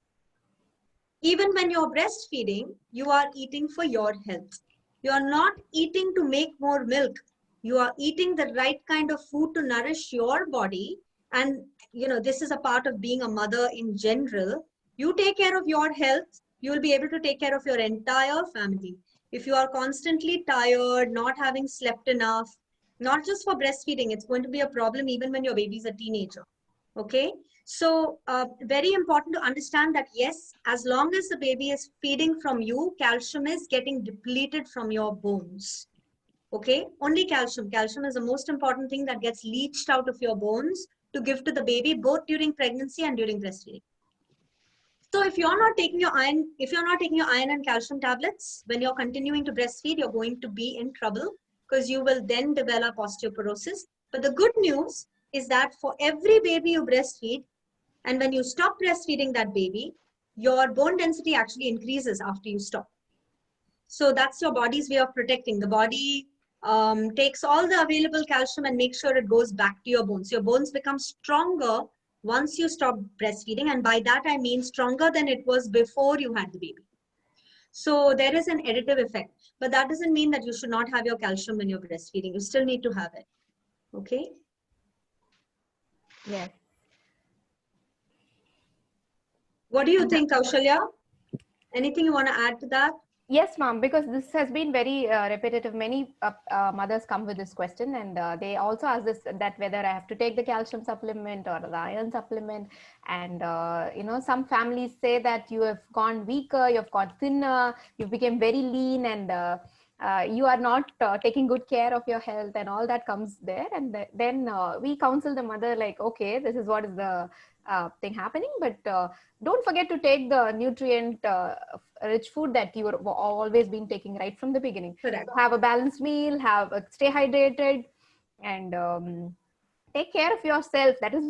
[SPEAKER 2] Even when you're breastfeeding, you are eating for your health. You are not eating to make more milk. You are eating the right kind of food to nourish your body. And, this is a part of being a mother in general. You take care of your health, you will be able to take care of your entire family. If you are constantly tired, not having slept enough, not just for breastfeeding, it's going to be a problem even when your baby is a teenager. Okay. So very important to understand that, yes, as long as the baby is feeding from you, calcium is getting depleted from your bones. Okay, only calcium. Calcium is the most important thing that gets leached out of your bones to give to the baby, both during pregnancy and during breastfeeding. So if you're not taking your iron, and calcium tablets, when you're continuing to breastfeed, you're going to be in trouble because you will then develop osteoporosis. But the good news is that for every baby you breastfeed, and when you stop breastfeeding that baby, your bone density actually increases after you stop. So that's your body's way of protecting. The body takes all the available calcium and makes sure it goes back to your bones. Your bones become stronger once you stop breastfeeding. And by that, I mean stronger than it was before you had the baby. So there is an additive effect. But that doesn't mean that you should not have your calcium when you're breastfeeding. You still need to have it. Okay?
[SPEAKER 1] Yes.
[SPEAKER 2] What do you think, Kaushalya? Anything you want to add to that?
[SPEAKER 1] Yes, ma'am, because this has been very repetitive. Many mothers come with this question, and they also ask this, that whether I have to take the calcium supplement or the iron supplement. And, some families say that you have gone weaker, you have gone thinner, you became very lean, and you are not taking good care of your health, and all that comes there. And then we counsel the mother like, okay, this is what is the thing happening, but don't forget to take the nutrient rich food that you have always been taking right from the beginning.
[SPEAKER 2] Correct.
[SPEAKER 1] So have a balanced meal, stay hydrated, and take care of yourself. That is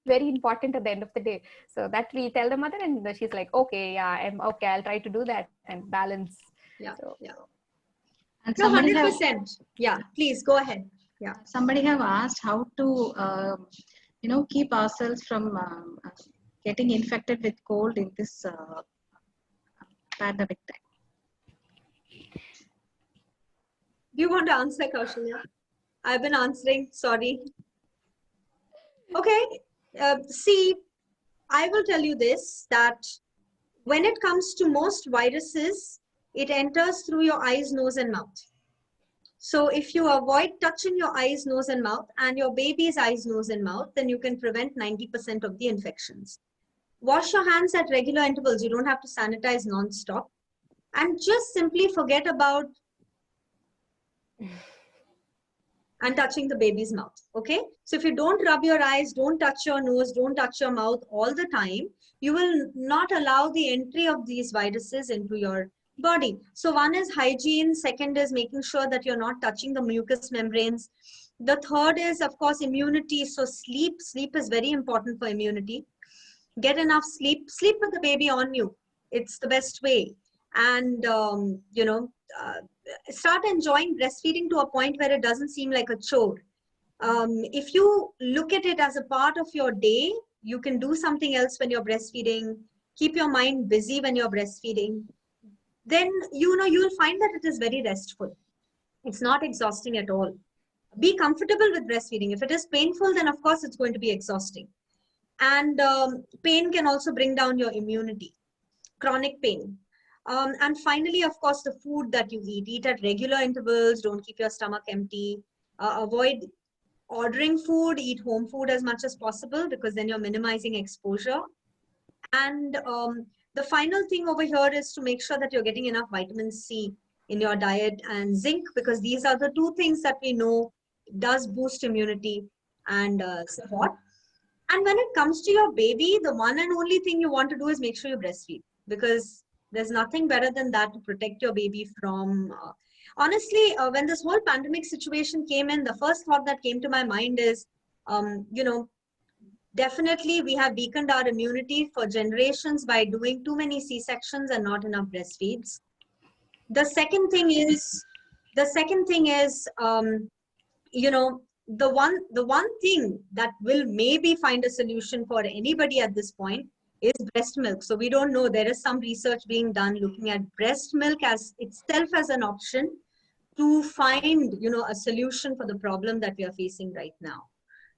[SPEAKER 1] very important at the end of the day. So that we tell the mother, and she's like, okay, yeah, I'm okay, I'll try to do that and balance.
[SPEAKER 2] Yeah,
[SPEAKER 1] so,
[SPEAKER 2] yeah.
[SPEAKER 3] And
[SPEAKER 2] No,
[SPEAKER 3] somebody
[SPEAKER 2] 100%. Yeah, please go ahead. Yeah.
[SPEAKER 3] Somebody have asked how to, keep ourselves from getting infected with cold in this pandemic time.
[SPEAKER 2] Do you want to answer, Kaushalya? I've been answering, sorry. Okay, see, I will tell you this, that when it comes to most viruses, it enters through your eyes, nose, and mouth. So if you avoid touching your eyes, nose and mouth and your baby's eyes, nose and mouth, then you can prevent 90% of the infections. Wash your hands at regular intervals. You don't have to sanitize non-stop. And just simply forget about and touching the baby's mouth. Okay. So if you don't rub your eyes, don't touch your nose, don't touch your mouth all the time, you will not allow the entry of these viruses into your body. So one is hygiene. Second is making sure that you're not touching the mucous membranes. The third is, of course, immunity. So sleep is very important for immunity. Get enough sleep with the baby on you. It's the best way. And, start enjoying breastfeeding to a point where it doesn't seem like a chore. If you look at it as a part of your day, you can do something else when you're breastfeeding, keep your mind busy when you're breastfeeding, then, you'll find that it is very restful. It's not exhausting at all. Be comfortable with breastfeeding. If it is painful, then of course it's going to be exhausting. And pain can also bring down your immunity, chronic pain. And finally, of course, the food that you eat at regular intervals. Don't keep your stomach empty. Avoid ordering food, eat home food as much as possible, because then you're minimizing exposure. And the final thing over here is to make sure that you're getting enough vitamin C in your diet and zinc, because these are the two things that we know does boost immunity and support. And when it comes to your baby, the one and only thing you want to do is make sure you breastfeed, because there's nothing better than that to protect your baby from. Honestly, when this whole pandemic situation came in, the first thought that came to my mind is, definitely we have weakened our immunity for generations by doing too many C-sections and not enough breastfeeds. The second thing is, the one thing that will maybe find a solution for anybody at this point is breast milk. So we don't know. There is some research being done looking at breast milk as itself as an option to find, a solution for the problem that we are facing right now.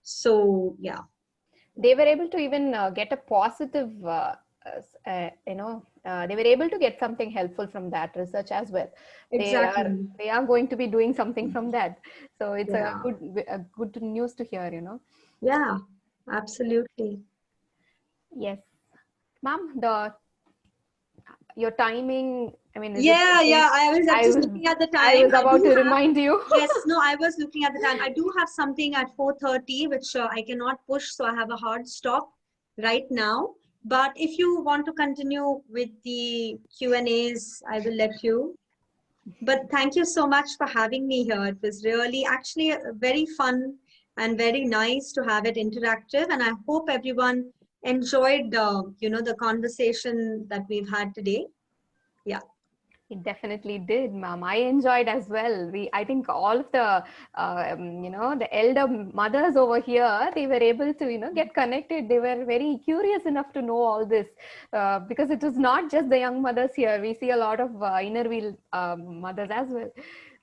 [SPEAKER 2] So yeah.
[SPEAKER 1] They were able to even get a positive, they were able to get something helpful from that research as well.
[SPEAKER 2] Exactly.
[SPEAKER 1] They are going to be doing something from that. So it's a good news to hear,
[SPEAKER 2] Yeah, absolutely.
[SPEAKER 1] Yes. Ma'am, your timing, I mean,
[SPEAKER 2] I was just looking at the time.
[SPEAKER 1] I was about to remind you.
[SPEAKER 2] Yes, no, I was looking at the time. I do have something at 4:30, which I cannot push, so I have a hard stop right now. But if you want to continue with the Q&As, I will let you. But thank you so much for having me here. It was really actually very fun and very nice to have it interactive. And I hope everyone enjoyed, the conversation that we've had today. Yeah.
[SPEAKER 1] It definitely did, ma'am. I enjoyed as well. I think all of the, the elder mothers over here, they were able to, get connected. They were very curious enough to know all this, because it was not just the young mothers here. We see a lot of inner wheel mothers as well.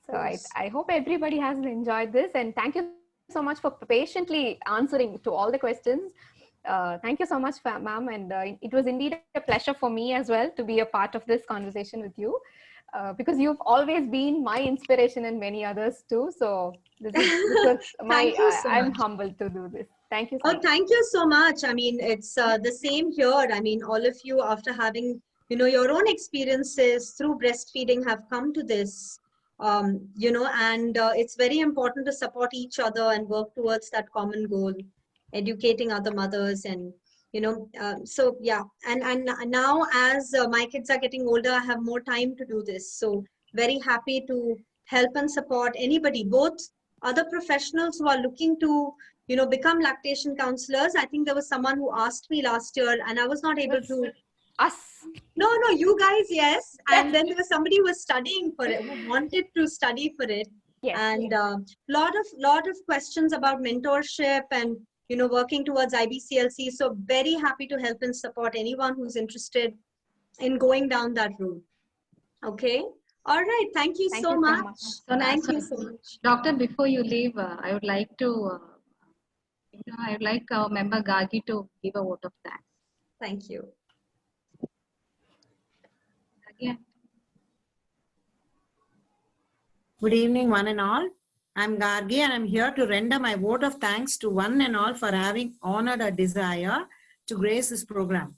[SPEAKER 1] So yes. I hope everybody has enjoyed this, and thank you so much for patiently answering to all the questions. Thank you so much, ma'am. And it was indeed a pleasure for me as well to be a part of this conversation with you, because you've always been my inspiration and many others too. So this was I'm humbled to do this. Thank you so much.
[SPEAKER 2] Thank you so much. I mean, it's the same here. I mean, all of you, after having, your own experiences through breastfeeding, have come to this, and it's very important to support each other and work towards that common goal, educating other mothers. And so yeah, and now as my kids are getting older, I have more time to do this. So very happy to help and support anybody, both other professionals who are looking to become lactation counselors. I think there was someone who asked me last year and I was not able to.
[SPEAKER 1] Us.
[SPEAKER 2] No, you guys, yes. And then there was somebody who was studying for it, who wanted to study for it. Yes, and lot of questions about mentorship and working towards IBCLC. So very happy to help and support anyone who's interested in going down that route. Okay. All right. Thank you so much. Thank you so much.
[SPEAKER 3] Doctor, before you leave, I would like to, I would like our member Gargi to give a vote of thanks.
[SPEAKER 2] Thank you.
[SPEAKER 3] Again.
[SPEAKER 4] Good evening, one and all. I'm Gargi and I'm here to render my vote of thanks to one and all for having honored our desire to grace this program.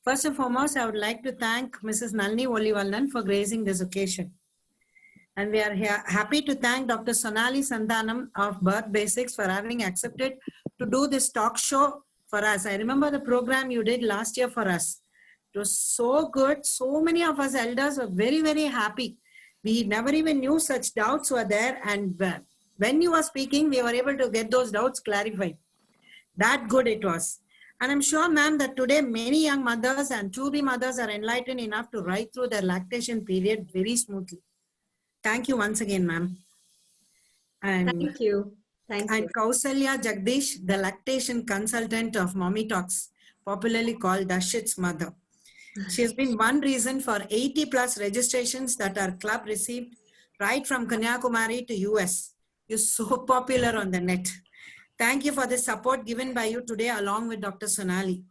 [SPEAKER 4] First and foremost, I would like to thank Mrs. Nalini Olivallan for gracing this occasion. And we are here happy to thank Dr. Sonali Santhanam of Birth Basics for having accepted to do this talk show for us. I remember the program you did last year for us. It was so good. So many of us elders were very, very happy. We never even knew such doubts were there. And when you were speaking, we were able to get those doubts clarified. That good it was. And I'm sure, ma'am, that today many young mothers and to-be mothers are enlightened enough to ride through their lactation period very smoothly. Thank you once again, ma'am.
[SPEAKER 2] Thank you. Thank you.
[SPEAKER 4] And Kausalya Jagdish, the lactation consultant of Mommy Talks, popularly called Dashit's mother. She has been one reason for 80 plus registrations that our club received right from Kanyakumari to US. You're so popular on the net. Thank you for the support given by you today along with Dr. Sonali.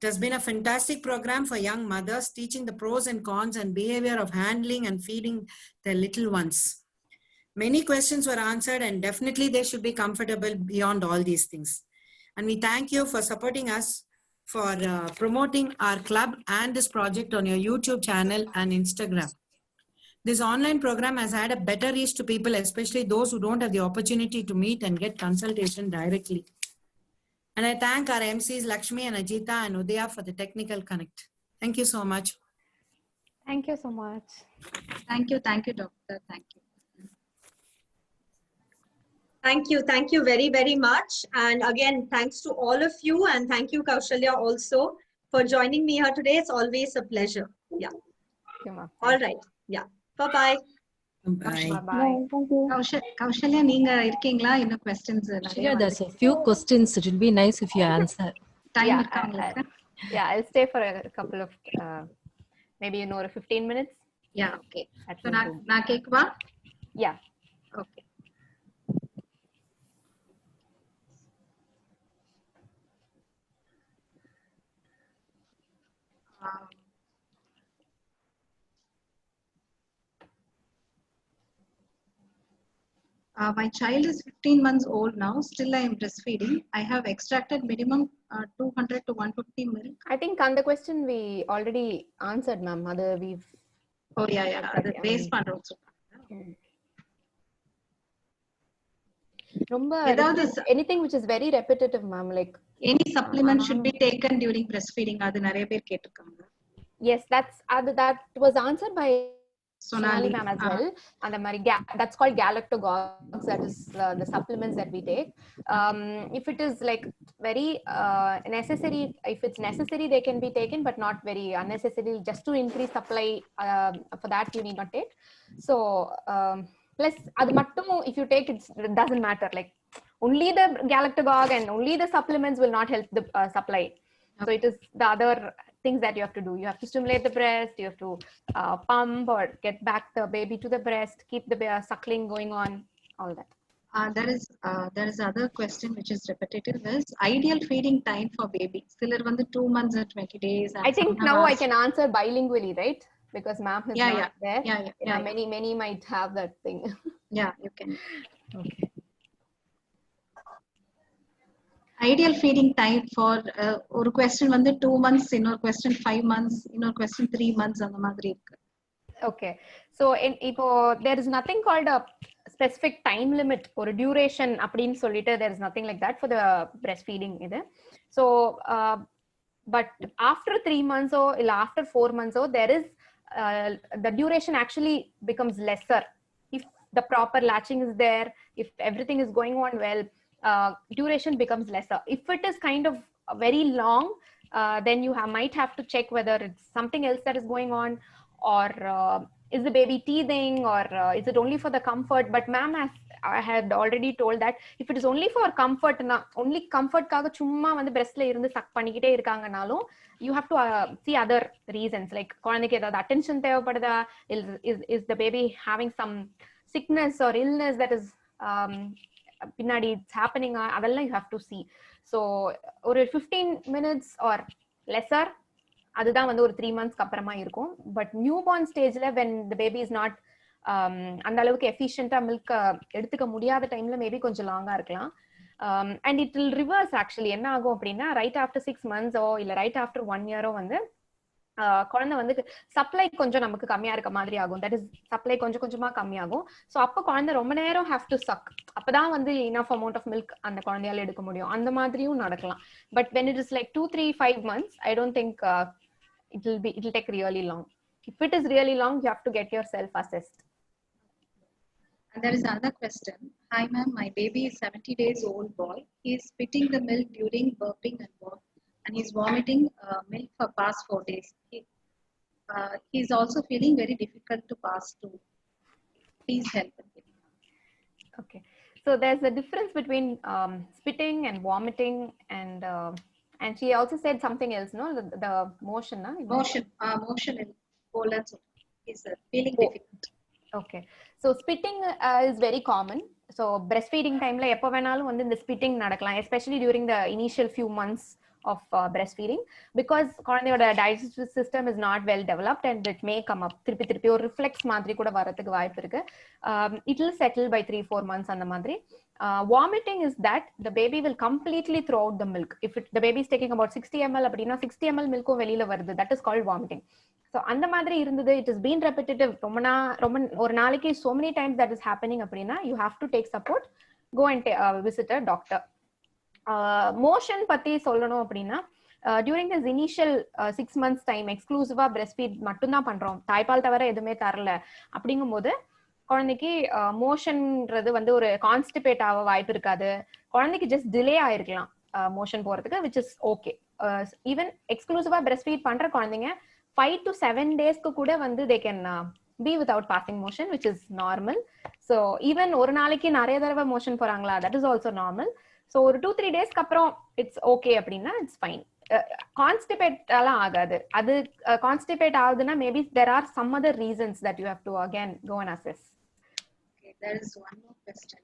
[SPEAKER 4] It has been a fantastic program for young mothers, teaching the pros and cons and behavior of handling and feeding their little ones. Many questions were answered and definitely they should be comfortable beyond all these things. And we thank you for supporting us for promoting our club and this project on your YouTube channel and Instagram. This online program has had a better reach to people, especially those who don't have the opportunity to meet and get consultation directly. And I thank our MCs Lakshmi and Ajita and Udaya for the technical connect. Thank you so much.
[SPEAKER 1] Thank you so much.
[SPEAKER 3] Thank you, doctor. Thank you.
[SPEAKER 2] Thank you very, very much. And again, thanks to all of you, and thank you, Kaushalya, also for joining me here today. It's always a pleasure. Yeah.
[SPEAKER 1] Thank you, ma'am.
[SPEAKER 2] All right. Yeah. Bye-bye.
[SPEAKER 4] Bye.
[SPEAKER 1] Bye-bye.
[SPEAKER 3] Kaushalya, நீங்க இருக்கீங்களா? இன்னும் questions
[SPEAKER 5] Actually, there's a few questions. It will be nice if you answer.
[SPEAKER 3] time
[SPEAKER 1] Yeah,
[SPEAKER 3] இருக்கா உங்களுக்கு?
[SPEAKER 1] Yeah, I'll stay for a couple of, maybe 15 minutes.
[SPEAKER 3] Yeah, okay.
[SPEAKER 1] At
[SPEAKER 3] So
[SPEAKER 1] least.
[SPEAKER 3] நான் கேட்கவா?
[SPEAKER 1] Yeah.
[SPEAKER 3] Okay. My child is 15 months old now. Still, I am breastfeeding. I have extracted minimum 200 to 150 milk.
[SPEAKER 1] I think on the question we already answered, ma'am. Other we've.
[SPEAKER 3] Oh, yeah. அது base பண்றோம் சொல்றாங்க.
[SPEAKER 1] Anything which is very repetitive, ma'am, like
[SPEAKER 3] any supplement should be taken during breastfeeding. அது நிறைய பேர் கேட்டிருக்காங்க.
[SPEAKER 1] Yes, that was answered by Sonali ma'am as well. And that's called galactogogues. That is the supplements that we take. If it is like very necessary, if it's necessary, they can be taken, but not very unnecessary. Just to increase supply, for that you need not take. So plus adu mattum if you take it doesn't matter. Like only the galactogog and only the supplements will not help the supply. Okay. So it is the other things that you have to do. You have to stimulate the breast, you have to pump or get back the baby to the breast, keep the suckling going on, all that.
[SPEAKER 3] There is other question which is repetitive is ideal feeding time for baby. Still 2 months or 20 days.
[SPEAKER 1] I think now I can answer bilingually, right? Because ma'am is not there.
[SPEAKER 3] Yeah.
[SPEAKER 1] Many might have that thing.
[SPEAKER 3] Yeah, you can.
[SPEAKER 1] Okay.
[SPEAKER 3] Ideal feeding time for ஒரு question 2 months, இன்னொரு question 5 months, இன்னொரு question 3 months அந்த மாதிரி இருக்கு.
[SPEAKER 1] Okay. So there is nothing called a specific time limit or a duration அப்படின்னு சொல்லிட்டு there is nothing like that for the breastfeeding இது. So but after 3 months or after 4 months there is the duration actually becomes lesser if the proper latching is there, if everything is going on well. Duration becomes lesser. If it is kind of very long, then you might have to check whether it's something else that is going on, or is the baby teething, or is it only for the comfort. But ma'am I had already told that if it is only for comfort, only comfort kaga chumma vandu breast la irundhu suck panikite irukanga, you have to see other reasons, like kulandhukku edha attention thevapadudha, is the baby having some sickness or illness that is பின்னாடி it's happening, அதெல்லாம் you have to see. So ஒரு 15 minutes or lesser அதுதான் ஒரு 3 months அப்புறமா இருக்கும். But newborn stageல when the baby is not அந்த அளவுக்கு எஃபிஷியன்ட்டா milk எடுத்துக்க முடியாத டைம்ல மேபி கொஞ்சம் லாங்கா இருக்கலாம். And it will reverse actually. என்ன ஆகும் அப்படின்னா ரைட் ஆஃப்டர் 6 months இல்ல ரைட் ஆஃப்டர் 1 year வந்து குழந்தை வந்து சப்ளை கொஞ்சம் நமக்கு கம்மியா இருக்க மாதிரி ஆகும். தட் இஸ் சப்ளை கொஞ்சம் கொஞ்சமா கம்மியாகும். ஸோ அப்போ குழந்தை ரொம்ப நேரம் ஹேவ் டு சக். அப்பதான் வந்து இனஃப் அமௌண்ட் ஆஃப் மில்க் அந்த குழந்தையால எடுக்க முடியும். அந்த மாதிரியும் நடக்கலாம். But when it is like 2, 3, 5 months, I don't think it will take really long. If it is really long, you have to get yourself assessed.
[SPEAKER 3] And there is another question. Hi ma'am, my baby is 70 days old boy. He is spitting the milk during burping and he's vomiting milk for past 4 days. He is also feeling very difficult to pass through. Please help him.
[SPEAKER 1] Okay. So there's a difference between spitting and vomiting and she also said something else, no? The motion, na?
[SPEAKER 3] Motion is feeling difficult.
[SPEAKER 1] Okay. So spitting is very common. So breastfeeding time la எப்ப வேணாலும் வந்து இந்த spitting நடக்கலாம், especially during the initial few months of breastfeeding, because குழந்தையோட digestive system is not well developed and it may come up. திருப்பி ஒரு reflex மாதிரி கூட வரதுக்கு வாய்ப்பு இருக்கு. It will settle by 3-4 months அந்த மாதிரி. Vomiting is that the baby will completely throw out the milk. If the baby is taking about 60 ml அப்படின்னா 60 ml மில்க்கும் வெளியில வருது. That is called vomiting. So அந்த மாதிரி இருந்தது, it has been repetitive, ரொம்ப ஒரு நாளைக்கு so many times that is happening அப்படின்னா you have to take support, go and visit a doctor. Motion பத்தி சொல்லணும் அப்படின்னா during this initial 6 months time எக்ஸ்க்ளூசிவா பிரெஸ்ட் ஃபீட் மட்டும்தான் பண்றோம், தாய்ப்பால் தவிர எதுவுமே தரல அப்படிங்கும் போது குழந்தைக்கு மோஷன்ன்றது வந்து ஒரு கான்ஸ்டிபேட் ஆக வாய்ப்பு இருக்காது. குழந்தைக்கு ஜஸ்ட் டிலே ஆயிருக்கலாம் மோஷன் போறதுக்கு, விச் இஸ் ஓகே. ஈவன் எக்ஸ்க்ளூசிவா பிரெஸ்ட் ஃபீட் பண்ற குழந்தைங்க 5 to 7 daysக்கு கூட வந்து they can be without passing motion, which is normal. So even ஒரு நாளைக்கு நிறைய தடவை மோஷன் போறாங்களா, that is also normal. So ஒரு 2-3 daysக்கு அப்புறம் இட்ஸ் ஓகே அப்படின்னா இட்ஸ் ஃபைன். கான்ஸ்டிபேட் எல்லாம் ஆகாது. அது கான்ஸ்டிபேட் ஆகுதுன்னா maybe there are some other reasons that you have to again go and assess.
[SPEAKER 3] Okay, there is one more question.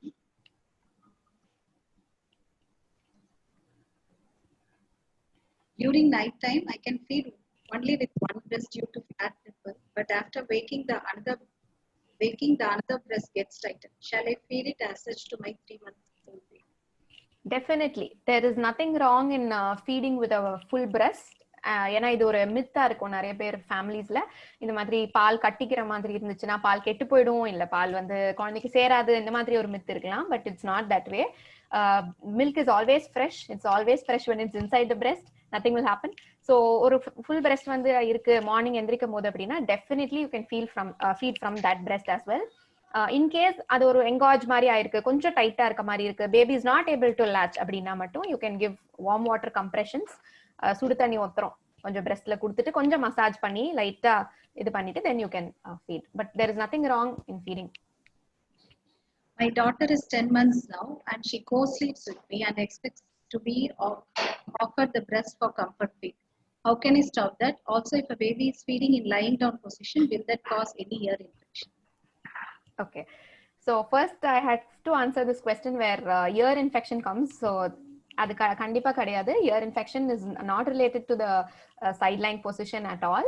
[SPEAKER 3] During night time I can feed only with one breast due to flat nipple, but after waking the another breast gets tightened. Shall I feed it as such to my 3 months old baby?
[SPEAKER 1] Definitely there is nothing wrong in feeding with a full breast. ஏன்னா இது ஒரு மித்தா இருக்கும் நிறைய பேர் ஃபேமிலிஸ்ல. இந்த மாதிரி பால் கட்டிக்கிற மாதிரி இருந்துச்சுன்னா பால் கெட்டு போயிடும், இல்ல பால் வந்து குழந்தைக்கு சேராது, இந்த மாதிரி ஒரு மித்து இருக்கலாம். But it's not that way. Milk is always fresh. It's always fresh when it's inside the breast. Nothing will happen. So ஒரு full breast வந்து இருக்கு மார்னிங் எந்திரிக்கும் போது அப்படின்னா definitely you can feed from that breast as well. In case அது ஒரு engorge மாதிரி ஆயிருக்கு, கொஞ்சம் டைட்டா இருக்க மாதிரி இருக்கு, baby is not able to latch அப்படின்னா மட்டும் you can give warm water compressions. சுடு தண்ணி ஒத்தரம் கொஞ்சம் breastல கொடுத்துட்டு கொஞ்சம் மசாஜ் பண்ணி லைட்டா இது பண்ணிட்டு then you can feed. But there is nothing wrong in feeding.
[SPEAKER 3] My daughter is 10 months now and she co-sleeps with me and expects to be offered the breast for comfort feed. How can I stop that? Also, if a baby is feeding in lying down position, will that cause any ear infection?
[SPEAKER 1] Okay, so first I had to answer this question where ear infection comes. So அது கண்டிப்பா கிடையாது. ear infection is not related to the sideline position at all.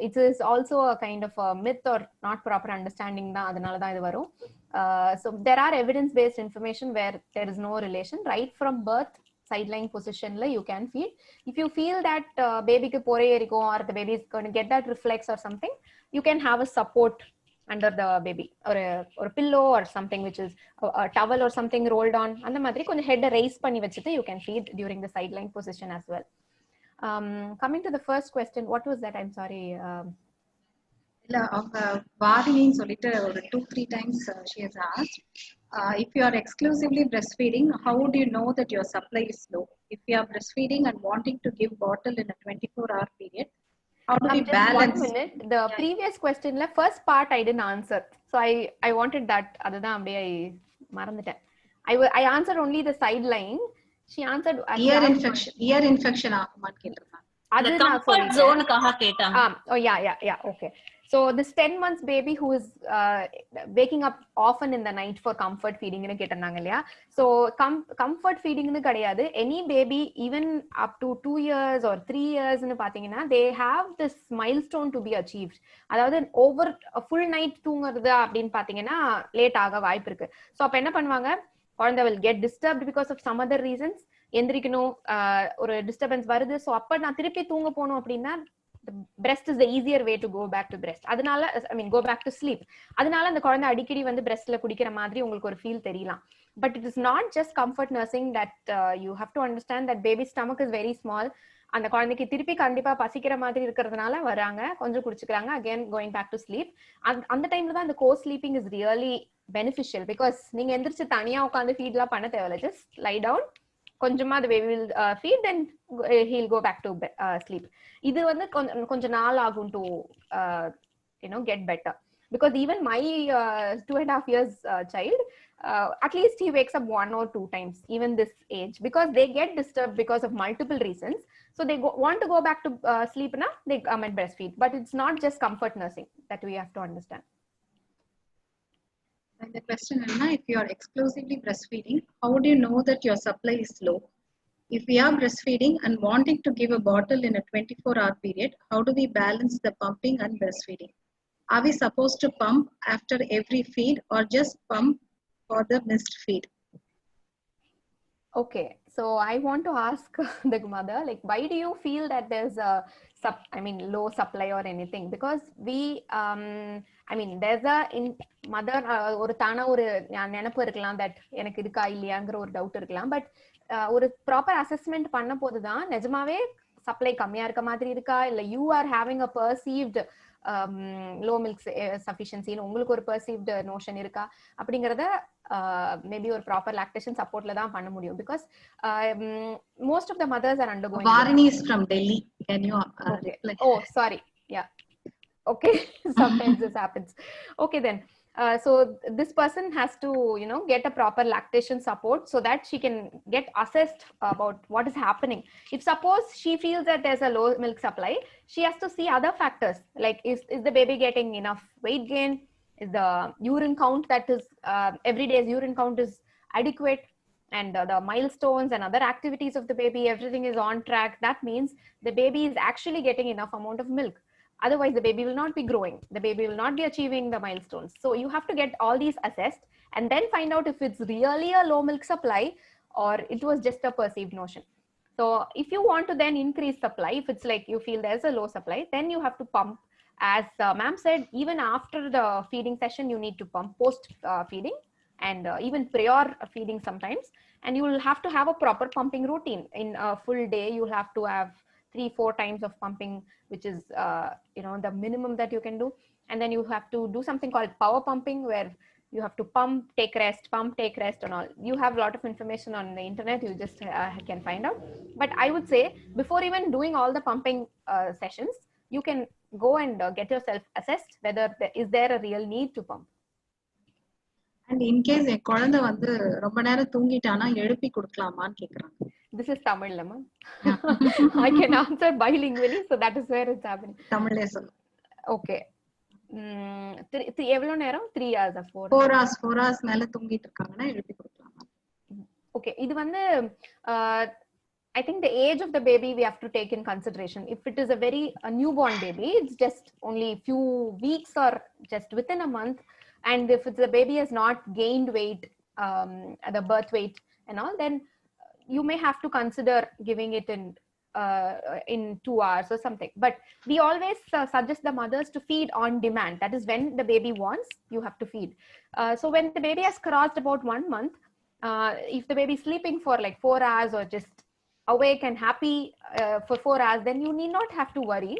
[SPEAKER 1] It is also a kind of a myth or not proper understanding தான், அதனால தான் இது வரும். So there are evidence based information where there is no relation. Right from birth sideline position la you can feed. If you feel that baby ku pore erikum or the baby is going to get that reflex or something, you can have a support under the baby or a pillow or something which is a towel or something rolled on. And the madri konja head raise panni vechittu you can feed during the sideline position as well. Coming to the first question, what was that? I'm sorry.
[SPEAKER 3] இல்ல அவங்க வாரினின்னு சொல்லிட்டு ஒரு 2-3 times she has asked, if you are exclusively breastfeeding, how would you know that your supply is low? If you are breastfeeding and wanting to give bottle in a 24-hour period, how do we balance?
[SPEAKER 1] 1 minute. The previous question la first part I didn't answer, so I wanted that. Adha அப்படியே மறந்துட்டேன். I answered only the sideline. She answered
[SPEAKER 3] ear infection ஆகுமான்னு கேட்டிருந்தாங்க.
[SPEAKER 6] அது comfort ஜோனுக்காக கேட்டாங்க.
[SPEAKER 1] Oh yeah, okay. So this 10 months baby who is waking up often in the night for comfort feeding னு கேட்டாங்க இல்லையா? So comfort feeding னு கிடையாது. Any baby even up to 2 years or 3 years னு பாத்தீங்கன்னா they have this milestone to be achieved. அதாவது over a full night தூங்குறது அப்படின்னு பாத்தீங்கன்னா லேட் ஆக வாய்ப்பு இருக்கு. So அப்ப என்ன பண்ணுவாங்க? குழந்தை will get disturbed because of some other reasons. எந்திரிக்கணும், ஒரு டிஸ்டர்பன்ஸ் வருது. ஸோ அப்ப நான் திருப்பி தூங்க போகணும் அப்படின்னா the breast is the easier way to go back to breast. அதனால go back to sleep. அதனால அந்த குழந்தை அடிக்கடி வந்து breastல குடிக்கிற மாதிரி உங்களுக்கு ஒரு ஃபீல் தெரியலாம். But it is not just comfort nursing that you have to understand that baby stomach is very small. அந்த குழந்தைக்கு திருப்பி கண்டிப்பா பசிக்கிற மாதிரி இருக்கிறதுனால வராங்க, கொஞ்சம் குடிச்சுக்கிறாங்க, again going back to sleep. அந்த டைம்ல தான் அந்த co sleeping is really beneficial because நீங்க எந்திரிச்சு தனியா உட்காந்து ஃபீட்லாம் பண்ண தேவையில்ல. just lie down, கொஞ்சமா the baby will feed, then he'll go back to sleep. இது வந்து கொஞ்சம் நாள் ஆகும் to get better because even my 2.5 years child at least he wakes up 1 or 2 times even this age because they get disturbed because of multiple reasons. So they want to go back to sleep now, they come and breastfeed. But it's not just comfort nursing that we have to understand.
[SPEAKER 3] And the question is, if you are exclusively breastfeeding, how do you know that your supply is low? If we are breastfeeding and wanting to give a bottle in a 24-hour period, how do we balance the pumping and breastfeeding? Are we supposed to pump after every feed or just pump for the missed feed?
[SPEAKER 1] Okay, so I want to ask the mother, like, why do you feel that there's a low supply or anything? Because we, there's a mother ஒரு தானா ஒரு நினைப்பு இருக்கலாம் that எனக்கு இருக்கா இல்லையாங்கிற ஒரு doubt இருக்கலாம். But ஒரு ப்ராப்பர் அசஸ்மெண்ட் பண்ண போதுதான் நிஜமாவே சப்ளை கம்மியா இருக்க மாதிரி இருக்கா, இல்ல you are having a perceived low milk சஃபிஷியன்சின்னு உங்களுக்கு ஒரு பர்சீவ்ட் நோஷன் இருக்கா அப்படிங்கறத மேபி ஒரு ப்ராப்பர் லாக்டேஷன் சப்போர்ட்ல தான் பண்ண முடியும். Because most of the mothers are undergoing.
[SPEAKER 3] Varni is from Delhi. Can you reply?
[SPEAKER 1] Oh, sorry. Yeah. Okay. Sometimes this happens. Okay then. So this person has to get a proper lactation support so that she can get assessed about what is happening. If suppose she feels that there's a low milk supply, she has to see other factors like is the baby getting enough weight gain, is the urine count that is every day's urine count is adequate, and the milestones and other activities of the baby, everything is on track. That means the baby is actually getting enough amount of milk. Otherwise the baby will not be growing, the baby will not be achieving the milestones. So you have to get all these assessed and then find out if it's really a low milk supply or it was just a perceived notion. So if you want to then increase supply, if it's like you feel there's a low supply, then you have to pump. As ma'am said, even after the feeding session you need to pump, post feeding and even prior feeding sometimes, and you will have to have a proper pumping routine. In a full day you'll have to have 3-4 times of pumping, which is the minimum that you can do. And then you have to do something called power pumping, where you have to pump, take rest, pump, take rest and all. You have a lot of information on the internet, you just can find out. But I would say before even doing all the pumping sessions, you can go and get yourself assessed whether is there a real need to pump.
[SPEAKER 3] And in case a குழந்தை வந்து ரொம்ப நேரம் தூங்கிட்டானா எழுப்பி கொடுக்கலாமான்னு கேக்குறாங்க.
[SPEAKER 1] This is Tamil, ma'am. I can answer bilingually, so that is where it's happening.
[SPEAKER 3] தமிழ்லே சொல்லு.
[SPEAKER 1] Okay. எவ்வளவு நேரம்? 3 hours or
[SPEAKER 3] 4 hours மேல தூங்கிட்டு இருக்காங்கன்னா எழுப்பி கொடுக்கலாமா?
[SPEAKER 1] Okay, இது வந்து I think the age of the baby we have to take in consideration. If it is a newborn baby, it's just only few weeks or just within a month, and if the baby has not gained weight, the birth weight and all, then you may have to consider giving it in 2 hours or something. But we always suggest the mothers to feed on demand. That is when the baby wants, you have to feed. So when the baby has crossed about 1 month, if the baby is sleeping for like 4 hours or just awake and happy for 4 hours, then you need not have to worry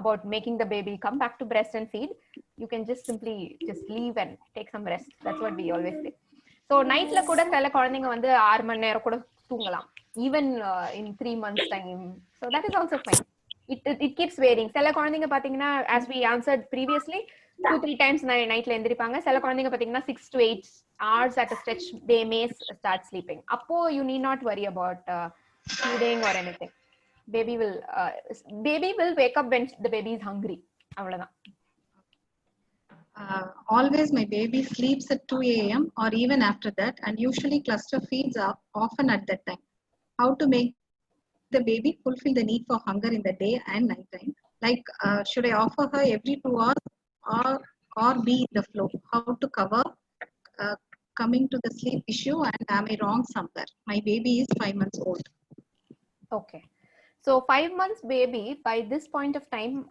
[SPEAKER 1] about making the baby come back to breast and feed. You can just simply leave and take some rest. That's what we always say. So nightla kuda sela குழந்தைங்க வந்து 6 மணி நேரம் கூட தூங்கலாம், even in 3 months time. So that is also fine. It keeps varying. சில குழந்தைங்க பாத்தீங்கன்னா, as we answered previously, 2-3 times nightல எந்திரிப்பாங்க. சில குழந்தைங்க பாத்தீங்கன்னா 6 to 8 hours at a stretch they may start sleeping. அப்போ you need not worry about feeding or anything. Baby will wake up when the baby is hungry. அவ்வளவுதான்.
[SPEAKER 3] Always my baby sleeps at 2 a.m. or even after that, and usually cluster feeds are often at that time. How to make the baby fulfill the need for hunger in the day and night time? Like, should I offer her every 2 hours, or or be in the flow? How to cover uh, coming to the sleep issue, and am I wrong somewhere? My baby is 5 months old.
[SPEAKER 1] Okay. So 5 months baby, by this point of time,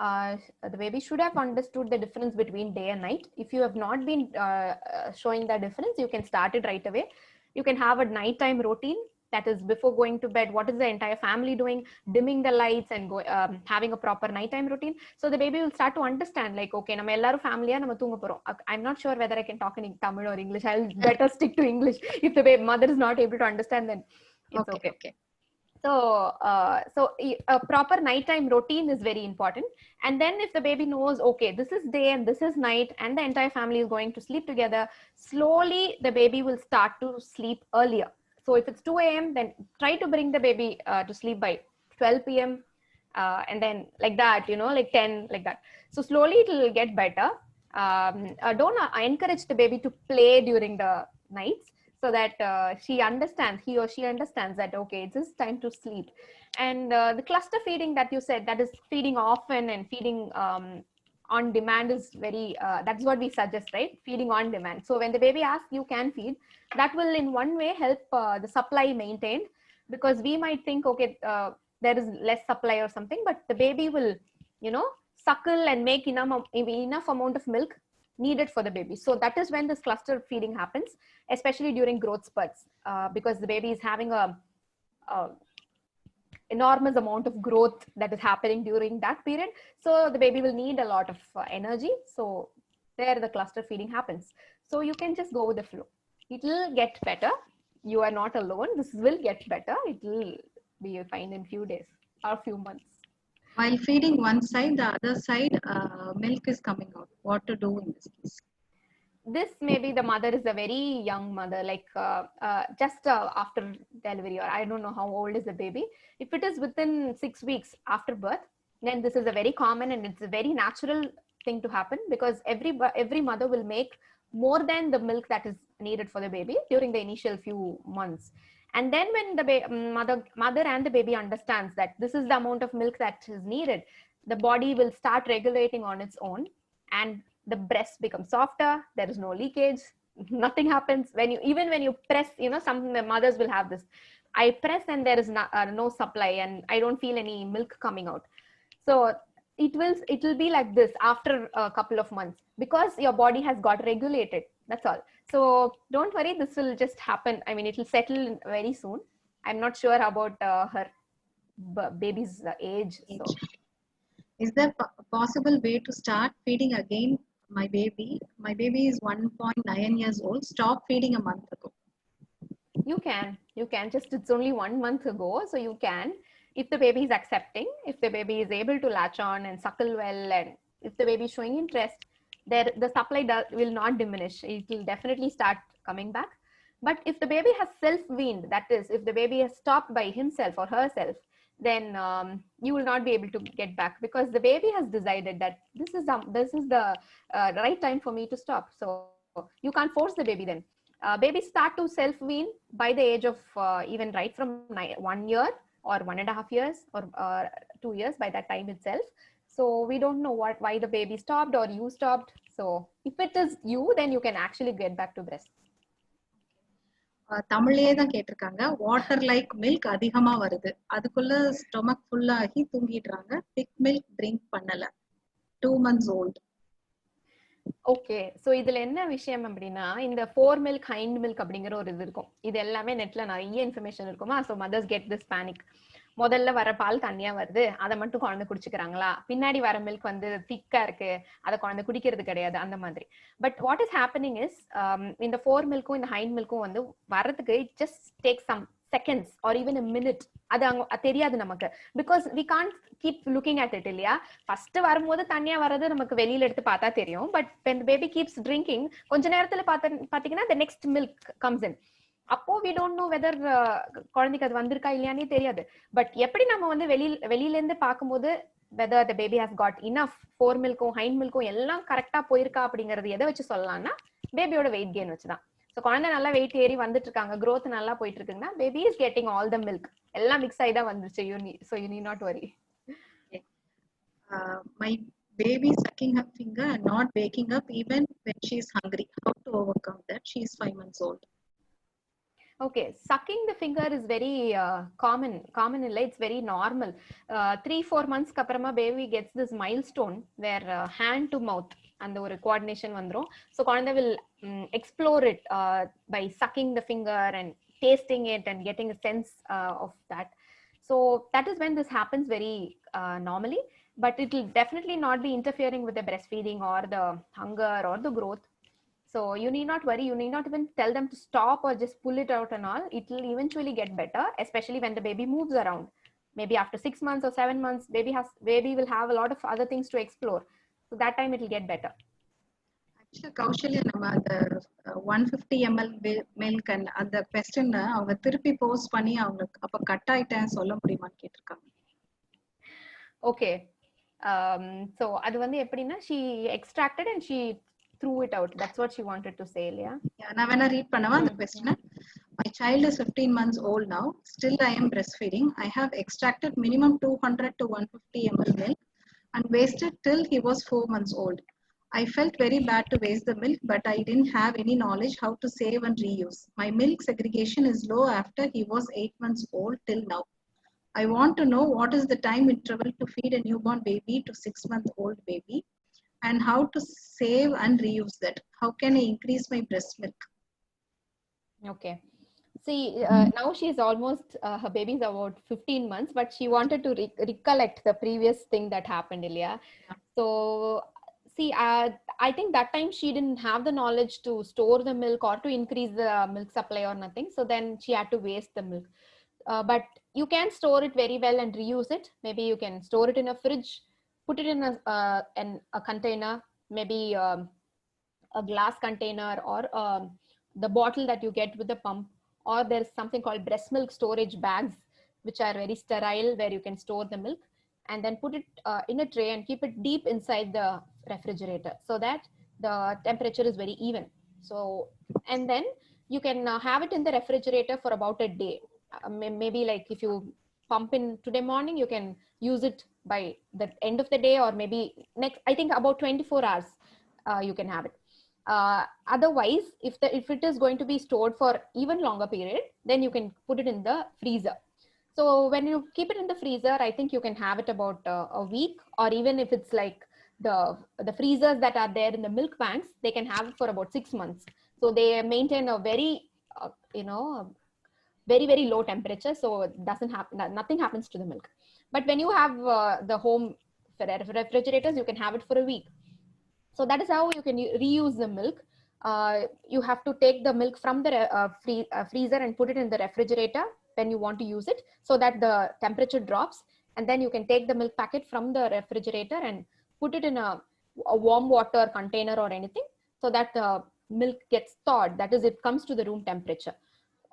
[SPEAKER 1] the baby should have understood the difference between day and night. If you have not been showing that difference, you can start it right away. You can have a nighttime routine, that is before going to bed. What is the entire family doing? Dimming the lights and having a proper nighttime routine. So the baby will start to understand, like, okay, நம்ம எல்லாரும் ஃபேமிலியா நம்ம தூங்க போறோம். I'm not sure whether I can talk in Tamil or English. I'll better stick to English. If the mother is not able to understand, then it's okay. So a proper nighttime routine is very important. And then if the baby knows, okay, this is day and this is night, and the entire family is going to sleep together, slowly the baby will start to sleep earlier. So if it's 2 a.m., then try to bring the baby to sleep by 12 p.m. And then like that, like 10, like that. So slowly it will get better. Don't encourage the baby to play during the nights, so that he or she understands that, okay, it is time to sleep. And the cluster feeding that you said, that is feeding often and feeding on demand, is very, that's what we suggest, right? Feeding on demand. So when the baby asks, you can feed. That will in one way help the supply maintained, because we might think, okay, there is less supply or something, but the baby will, suckle and make enough amount of milk needed for the baby. So that is when this cluster feeding happens, especially during growth spurts, because the baby is having a enormous amount of growth that is happening during that period. So the baby will need a lot of energy. So there the cluster feeding happens. So you can just go with the flow. It will get better. You are not alone. This will get better. It will be fine in few days or few months.
[SPEAKER 3] While feeding one side, the other side, milk is coming out. What to do in this case?
[SPEAKER 1] This maybe the mother is a very young mother, like just after delivery, or I don't know how old is the baby. If it is within 6 weeks after birth, then this is a very common and it's a very natural thing to happen, because every mother will make more than the milk that is needed for the baby during the initial few months. And then when the mother and the baby understands that this is the amount of milk that is needed, the body will start regulating on its own, and the breast becomes softer. There is no leakage. Nothing happens when you press. Some mothers will have this. I press and there is no supply, and I don't feel any milk coming out. So it will be like this after a couple of months, because your body has got regulated. That's all. So don't worry, this will just happen. I mean, it will settle very soon. I'm not sure about her baby's age. So.
[SPEAKER 3] Is there a possible way to start feeding again my baby? My baby is 1.9 years old. Stop feeding a month ago.
[SPEAKER 1] You can just, it's only 1 month ago. So you can, if the baby is accepting, if the baby is able to latch on and suckle well, and if the baby is showing interest, the supply will not diminish. It will definitely start coming back. But if the baby has self-weaned, that is, if the baby has stopped by himself or herself, then you will not be able to get back, because the baby has decided that this is the right time for me to stop. So you can't force the baby then. Babies start to self-wean by the age of even right from 1 year or 1.5 years or 2 years, by that time itself. So we don't know why the baby stopped or you stopped. So if it is you, then you can actually get back to breast.
[SPEAKER 3] தமிழ்லயே தான் கேட்டிருக்காங்க. Water like milk அதிகமா வருது, அதுக்குள்ள stomach full ஆகி தூங்கிடுறாங்க. திக் milk drink பண்ணல, 2 months old.
[SPEAKER 1] Okay, so இதுல என்ன விஷயம் அப்படின்னா, இந்த 4 மில்க் ஹைண்ட் மில்க் அப்படிங்கிற ஒரு இது இருக்கும். இது எல்லாமே நெட்ல நிறைய இன்ஃபர்மேஷன் இருக்குமா. So mothers get this panic. முதல்ல வர பால் தண்ணியா வருது, அதை மட்டும் குழந்தை குடிச்சுக்கிறாங்களா, பின்னாடி வர மில்க் வந்து திக்கா இருக்கு, அதை குழந்தை குடிக்கிறது கிடையாது, அந்த மாதிரி. But what is happening is, இந்த 4 மில்க்கும் இந்த ஹைண்ட் மில்க்கும் வந்து வரதுக்கு it just take some seconds or even a minute. அது அங்க தெரியாது நமக்கு, because we can't keep looking at it. இல்லையா, ஃபர்ஸ்ட் வரும்போது தண்ணியா வர்றது நமக்கு வெளியில எடுத்து பார்த்தா தெரியும். But when the baby keeps drinking, கொஞ்ச நேரத்துல பாத்தீங்கன்னா the next milk comes in. அப்போ we don't know whether குழந்தைக்கு அது வந்திருக்கா இல்லையானே தெரியாது. பட் எப்படி நம்ம வந்து வெளியில இருந்து பார்க்கும்போது whether the baby has got enough fore milk hind milk எல்லாம் கரெக்டா போயிருக்கா அப்படிங்கறது எதை வச்சு சொல்லலாம்னா பேபியோட வெயிட் கெயின் வச்சுதான். ஸோ குழந்தை நல்லா வெயிட் ஏறி வந்துட்டு இருக்காங்க, growth நல்லா போயிட்டு இருக்குங்கன்னா baby is getting all the milk, எல்லாம் மிக்ஸ் ஆகி தான் வந்துருச்சு. You need not worry.
[SPEAKER 3] My baby sucking her finger and not waking up even when she is hungry. How to overcome that? She is 5 months old.
[SPEAKER 1] Okay, sucking the finger is very common illa, it's very normal. 3-4 months அப்புறமா baby gets this milestone where hand to mouth and ஒரு coordination வந்துரும். So குழந்தை will explore it by sucking the finger and tasting it and getting a sense of that. So that is when this happens very normally, but it will definitely not be interfering with the breastfeeding or the hunger or the growth. So you need not worry. You need not even tell them to stop or just pull it out and all. It will eventually get better, especially when the baby moves around. Maybe after 6 months or 7 months, baby will have a lot of other things to explore. So that time it will get better.
[SPEAKER 3] Actually, Kaushalya, நம்ம அந்த 150 ml milk and அந்த question அவங்க திருப்பி post பண்ணி அவங்க அப்ப cut ஆயிட்டேன்னு சொல்ல முடியுமான்னு கேட்டிருக்காங்க.
[SPEAKER 1] Okay. So அது வந்து எப்படின்னா she extracted and she threw it out. That's what she wanted to say, yeah.
[SPEAKER 3] நான் வேணா ரீட் பண்ணவா அந்த question? My child is 15 months old now. Still I am breastfeeding. I have extracted minimum 200 to 150 ml milk and wasted till he was 4 months old. I felt very bad to waste the milk, but I didn't have any knowledge how to save and reuse. My milk segregation is low after he was 8 months old till now. I want to know what is the time interval to feed a newborn baby to 6-month-old baby, and how to save and reuse that. How can I increase my breast milk?
[SPEAKER 1] Okay. See, now she is almost, her baby is about 15 months, but she wanted to recollect the previous thing that happened, Ilya. So, see, I think that time she didn't have the knowledge to store the milk or to increase the milk supply or nothing. So then she had to waste the milk. But you can store it very well and reuse it. Maybe you can store it in a fridge, put it in a container, maybe a glass container or the bottle that you get with the pump, or there's something called breast milk storage bags, which are very sterile, where you can store the milk and then put it in a tray and keep it deep inside the refrigerator so that the temperature is very even. So, and then you can have it in the refrigerator for about a day. Maybe like if you pump in today morning, you can use it by the end of the day, or maybe next, I think about 24 hours you can have it. Otherwise, if it is going to be stored for even longer period, then you can put it in the freezer. So when you keep it in the freezer, I think you can have it about a week, or even if it's like the freezers that are there in the milk banks, they can have it for about 6 months. So they maintain a very very, very low temperature, so it doesn't happen, nothing happens to the milk. But when you have the home refrigerators, you can have it for a week. So that is how you can reuse the milk. You have to take the milk from the freezer and put it in the refrigerator when you want to use it, so that the temperature drops, and then you can take the milk packet from the refrigerator and put it in a warm water container or anything, so that the milk gets thawed, that is, it comes to the room temperature.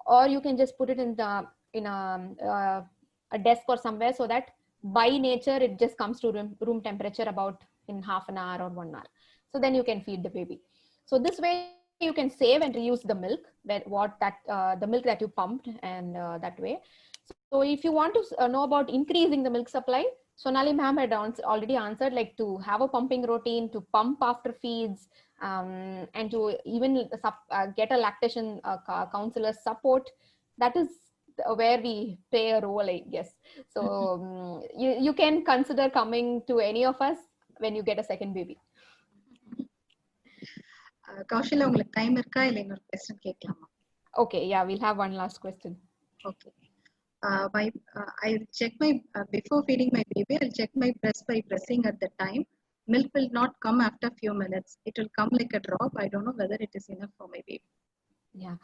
[SPEAKER 1] Or you can just put it in a desk or somewhere, so that by nature it just comes to room temperature about in half an hour or 1 hour. So then you can feed the baby. So this way you can save and reuse the milk, the milk that you pumped, and that way. So if you want to know about increasing the milk supply, Sonali ma'am had already answered, like to have a pumping routine, to pump after feeds, and to even get a lactation counselor support. That is where we play a role, I guess. So you can consider coming to any of us when you get a second baby.
[SPEAKER 3] Kaushalya, உங்களுக்கு time இருக்கா இல்ல இன்னொரு question கேட்கலாமா?
[SPEAKER 1] Okay, yeah, we'll have one last question.
[SPEAKER 3] Okay. I'll check my before feeding my baby, I'll check my breast by pressing at the time. Milk will not come after few minutes. It will come like a drop. I don't know whether it is enough for my baby.
[SPEAKER 1] Yeah,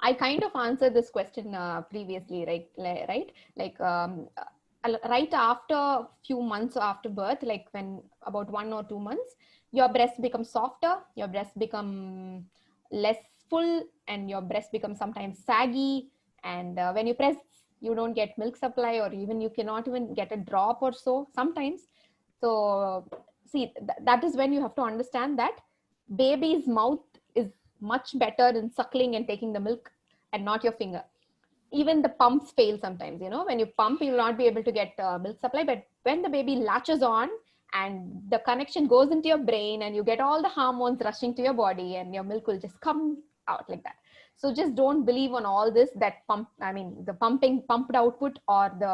[SPEAKER 1] I kind of answered this question previously, right? Like right after few months after birth, like when about 1 or 2 months, your breast becomes softer, your breast become less full, and your breast becomes sometimes saggy, and when you press, you don't get milk supply, or even you cannot even get a drop or so sometimes. So see, that is when you have to understand that baby's mouth is much better in suckling and taking the milk and not your finger. Even the pumps fail sometimes, when you pump, you will not be able to get milk supply. But when the baby latches on and the connection goes into your brain and you get all the hormones rushing to your body, and your milk will just come out like that. So just don't believe on all this, that the pumped output or the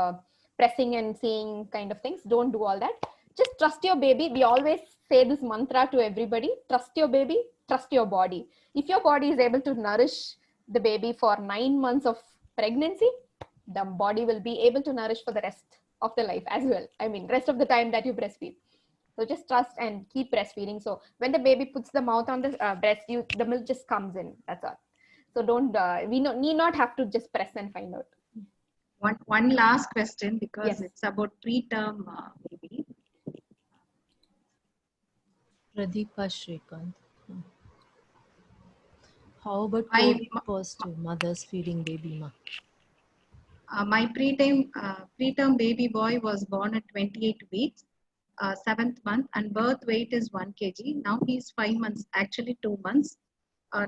[SPEAKER 1] pressing and seeing kind of things. Don't do all that. Just trust your baby. We always say this mantra to everybody: trust your baby, trust your body. If your body is able to nourish the baby for 9 months of pregnancy, the body will be able to nourish for the rest of the life as well. Rest of the time that you breastfeed. So just trust and keep breastfeeding. So when the baby puts the mouth on the breast, the milk just comes in. That's all. So don't, we need not have to just press and find out.
[SPEAKER 3] One last question, because
[SPEAKER 1] Yes.
[SPEAKER 3] it's about preterm baby.
[SPEAKER 5] Pradeepa Shrikant. How about
[SPEAKER 3] I-
[SPEAKER 5] positive mothers feeding baby, ma?
[SPEAKER 3] My preterm baby boy was born at 28 weeks, 7th month, and birth weight is 1 kg. Now he's 5 months, actually 2 months.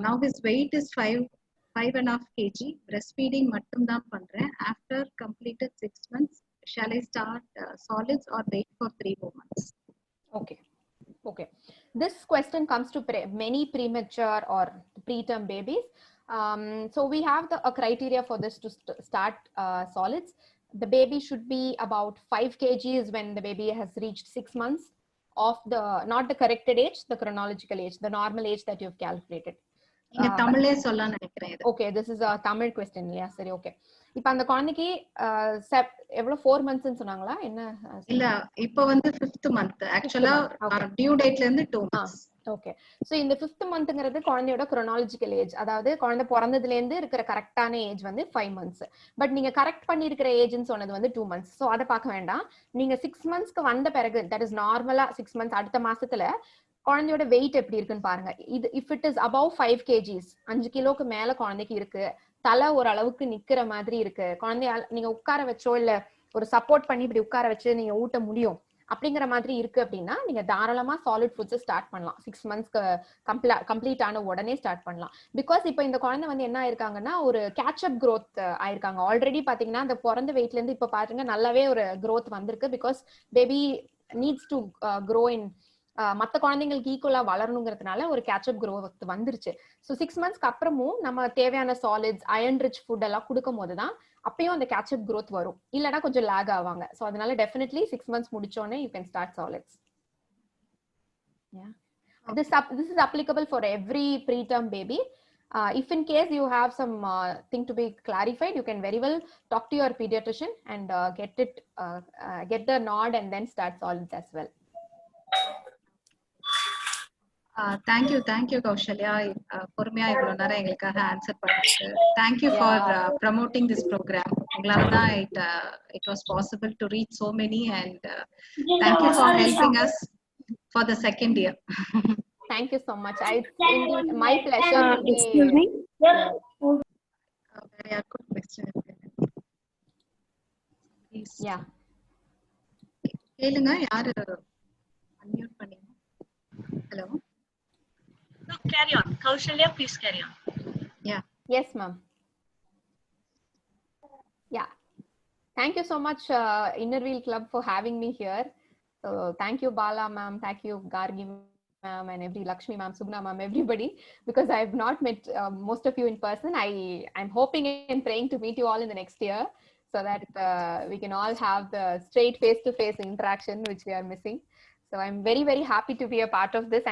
[SPEAKER 3] Now his weight is 5.5 kg. Breastfeeding mattum dhaan pandren. After completed 6 months, shall I start solids or wait for 3 more months?
[SPEAKER 1] Okay. This question comes to many premature or preterm babies. So we have a criteria for this to start solids. The baby should be about 5 kgs when the baby has reached 6 months of not the corrected age, the chronological age, the normal age that you've calculated.
[SPEAKER 3] நீங்க தமிழ்லே சொல்ல நினைக்கிறேன் இது.
[SPEAKER 1] Okay, this is a Tamil question. Yeah, சரி, okay. இப்போ அந்த குழந்தைக்கு எவ்வளவு 4 months சொன்னாங்களா என்ன?
[SPEAKER 3] இல்ல இப்போ வந்து 5th month. ஆக்சுவலா டியூ டேட்ல இருந்து 2 months.
[SPEAKER 1] ஓகே. சோ இந்த 5th மந்த்ங்கிறது குழந்தையோட chronological ஏஜ், அதாவது குழந்தை பிறந்ததுல இருந்து இருக்கிற கரெக்டான ஏஜ் வந்து 5 months. பட் நீங்க கரெக்ட் பண்ணிருக்கிற ஏஜ்னு சொன்னது வந்து 2 months. சோ அதை பார்க்க வேண்டாம். நீங்க 6 monthsக்கு வந்த பிறகு, தட் இஸ் நார்மலா 6 months அடுத்த மாசத்துல குழந்தையோட வெயிட் எப்படி இருக்குன்னு பாருங்க. இது if it is above 5 kgs, 5 கிலோக்கு மேல குழந்தைக்கு இருக்கு, தலை ஒரு அளவுக்கு நிக்கிற மாதிரி இருக்கு, குழந்தைய நீங்க உட்கார வச்சோ இல்ல ஒரு சப்போர்ட் பண்ணி இப்படி உட்கார வச்சு நீங்க ஊட்ட முடியும் அப்படிங்கிற மாதிரி இருக்கு அப்படின்னா நீங்க தாராளமா சாலிட் ஃபுட்ஸ் ஸ்டார்ட் பண்ணலாம். 6 monthsக்கு கம்ப்ளீட் ஆன உடனே ஸ்டார்ட் பண்ணலாம். பிகாஸ் இப்போ இந்த குழந்தை வந்து என்ன ஆயிருக்காங்கன்னா ஒரு கேட்சப் growth ஆயிருக்காங்க. ஆல்ரெடி பாத்தீங்கன்னா அந்த பிறந்த வெயிட்ல இருந்து இப்ப பாருங்க நல்லாவே ஒரு growth வந்திருக்கு. Because baby needs to grow in மற்ற குழந்தைங்களுக்கு ஈக்குவலா வளரணுங்கிறதுனால ஒரு கேட்சப் growth வந்துருச்சு. ஸோ 6 monthsக்கு அப்புறமும் நம்ம தேவையான சாலிட்ஸ், அயர்ன் ரிச் ஃபுட் எல்லாம் கொடுக்கும் போதுதான் அப்பயும் அந்த கேட்சப் growth வரும். இல்லைன்னா கொஞ்சம் லேக் ஆவாங்க. ஸோ அதனால டெஃபினெட்லி 6 months முடிச்சோடனே you can start solids. This is applicable for every preterm baby. If in case you have some thing to be clarified, you can very well talk to your pediatrician and get the nod and then start solids as well.
[SPEAKER 3] Thank you Kausalya, பொறுமையா இவ்வளவு நேரம் எங்களுக்காக answer பண்ணிட்டு. Thank you for promoting this program. உங்களால தான் it was possible to reach so many, and thank you for helping us for the second year.
[SPEAKER 1] Thank you so much. It's indeed my pleasure to be.
[SPEAKER 6] Excuse me.
[SPEAKER 3] Very good question. Please.
[SPEAKER 1] Yeah.
[SPEAKER 3] கேளுங்க, யாரு unmute பண்ணீங்க? Hello.
[SPEAKER 6] No, carry on. Kaushalya, please carry on.
[SPEAKER 3] Yeah.
[SPEAKER 1] Yes, ma'am. Yeah. Thank you so much, Innerwheel Club, for having me here. So thank you, Bala ma'am. Thank you, Gargi ma'am, and every Lakshmi ma'am, Subna ma'am, everybody. Because I have not met most of you in person. I'm hoping and praying to meet you all in the next year, so that we can all have the straight face-to-face interaction which we are missing. So I'm very, very happy to be a part of this.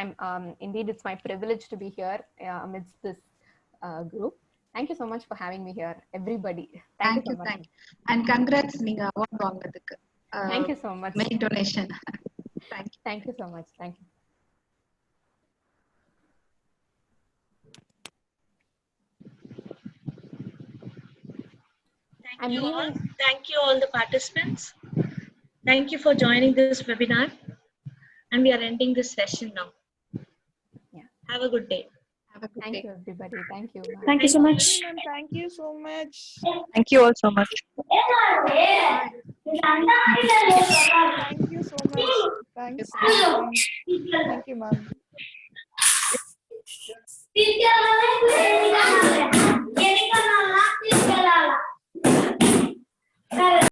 [SPEAKER 1] Indeed, it's my privilege to be here amidst this group. Thank you so much for having me here, everybody. Thank you so much.
[SPEAKER 3] And congrats, நீங்க award வாங்குனதுக்கு.
[SPEAKER 1] Thank you so much.
[SPEAKER 3] Many donation.
[SPEAKER 1] Thank you so much. Thank you.
[SPEAKER 6] Thank you all the participants. Thank you for joining this webinar. And we are ending this session now.
[SPEAKER 1] Yeah.
[SPEAKER 6] Have a good day.
[SPEAKER 3] Have a good
[SPEAKER 1] Thank
[SPEAKER 3] day.
[SPEAKER 1] you, everybody. Thank you. Bye.
[SPEAKER 7] Thank you so much.
[SPEAKER 8] Thank you so much.
[SPEAKER 7] Thank you all so much.
[SPEAKER 8] Thank you so much. Thanks. Thank you, ma'am.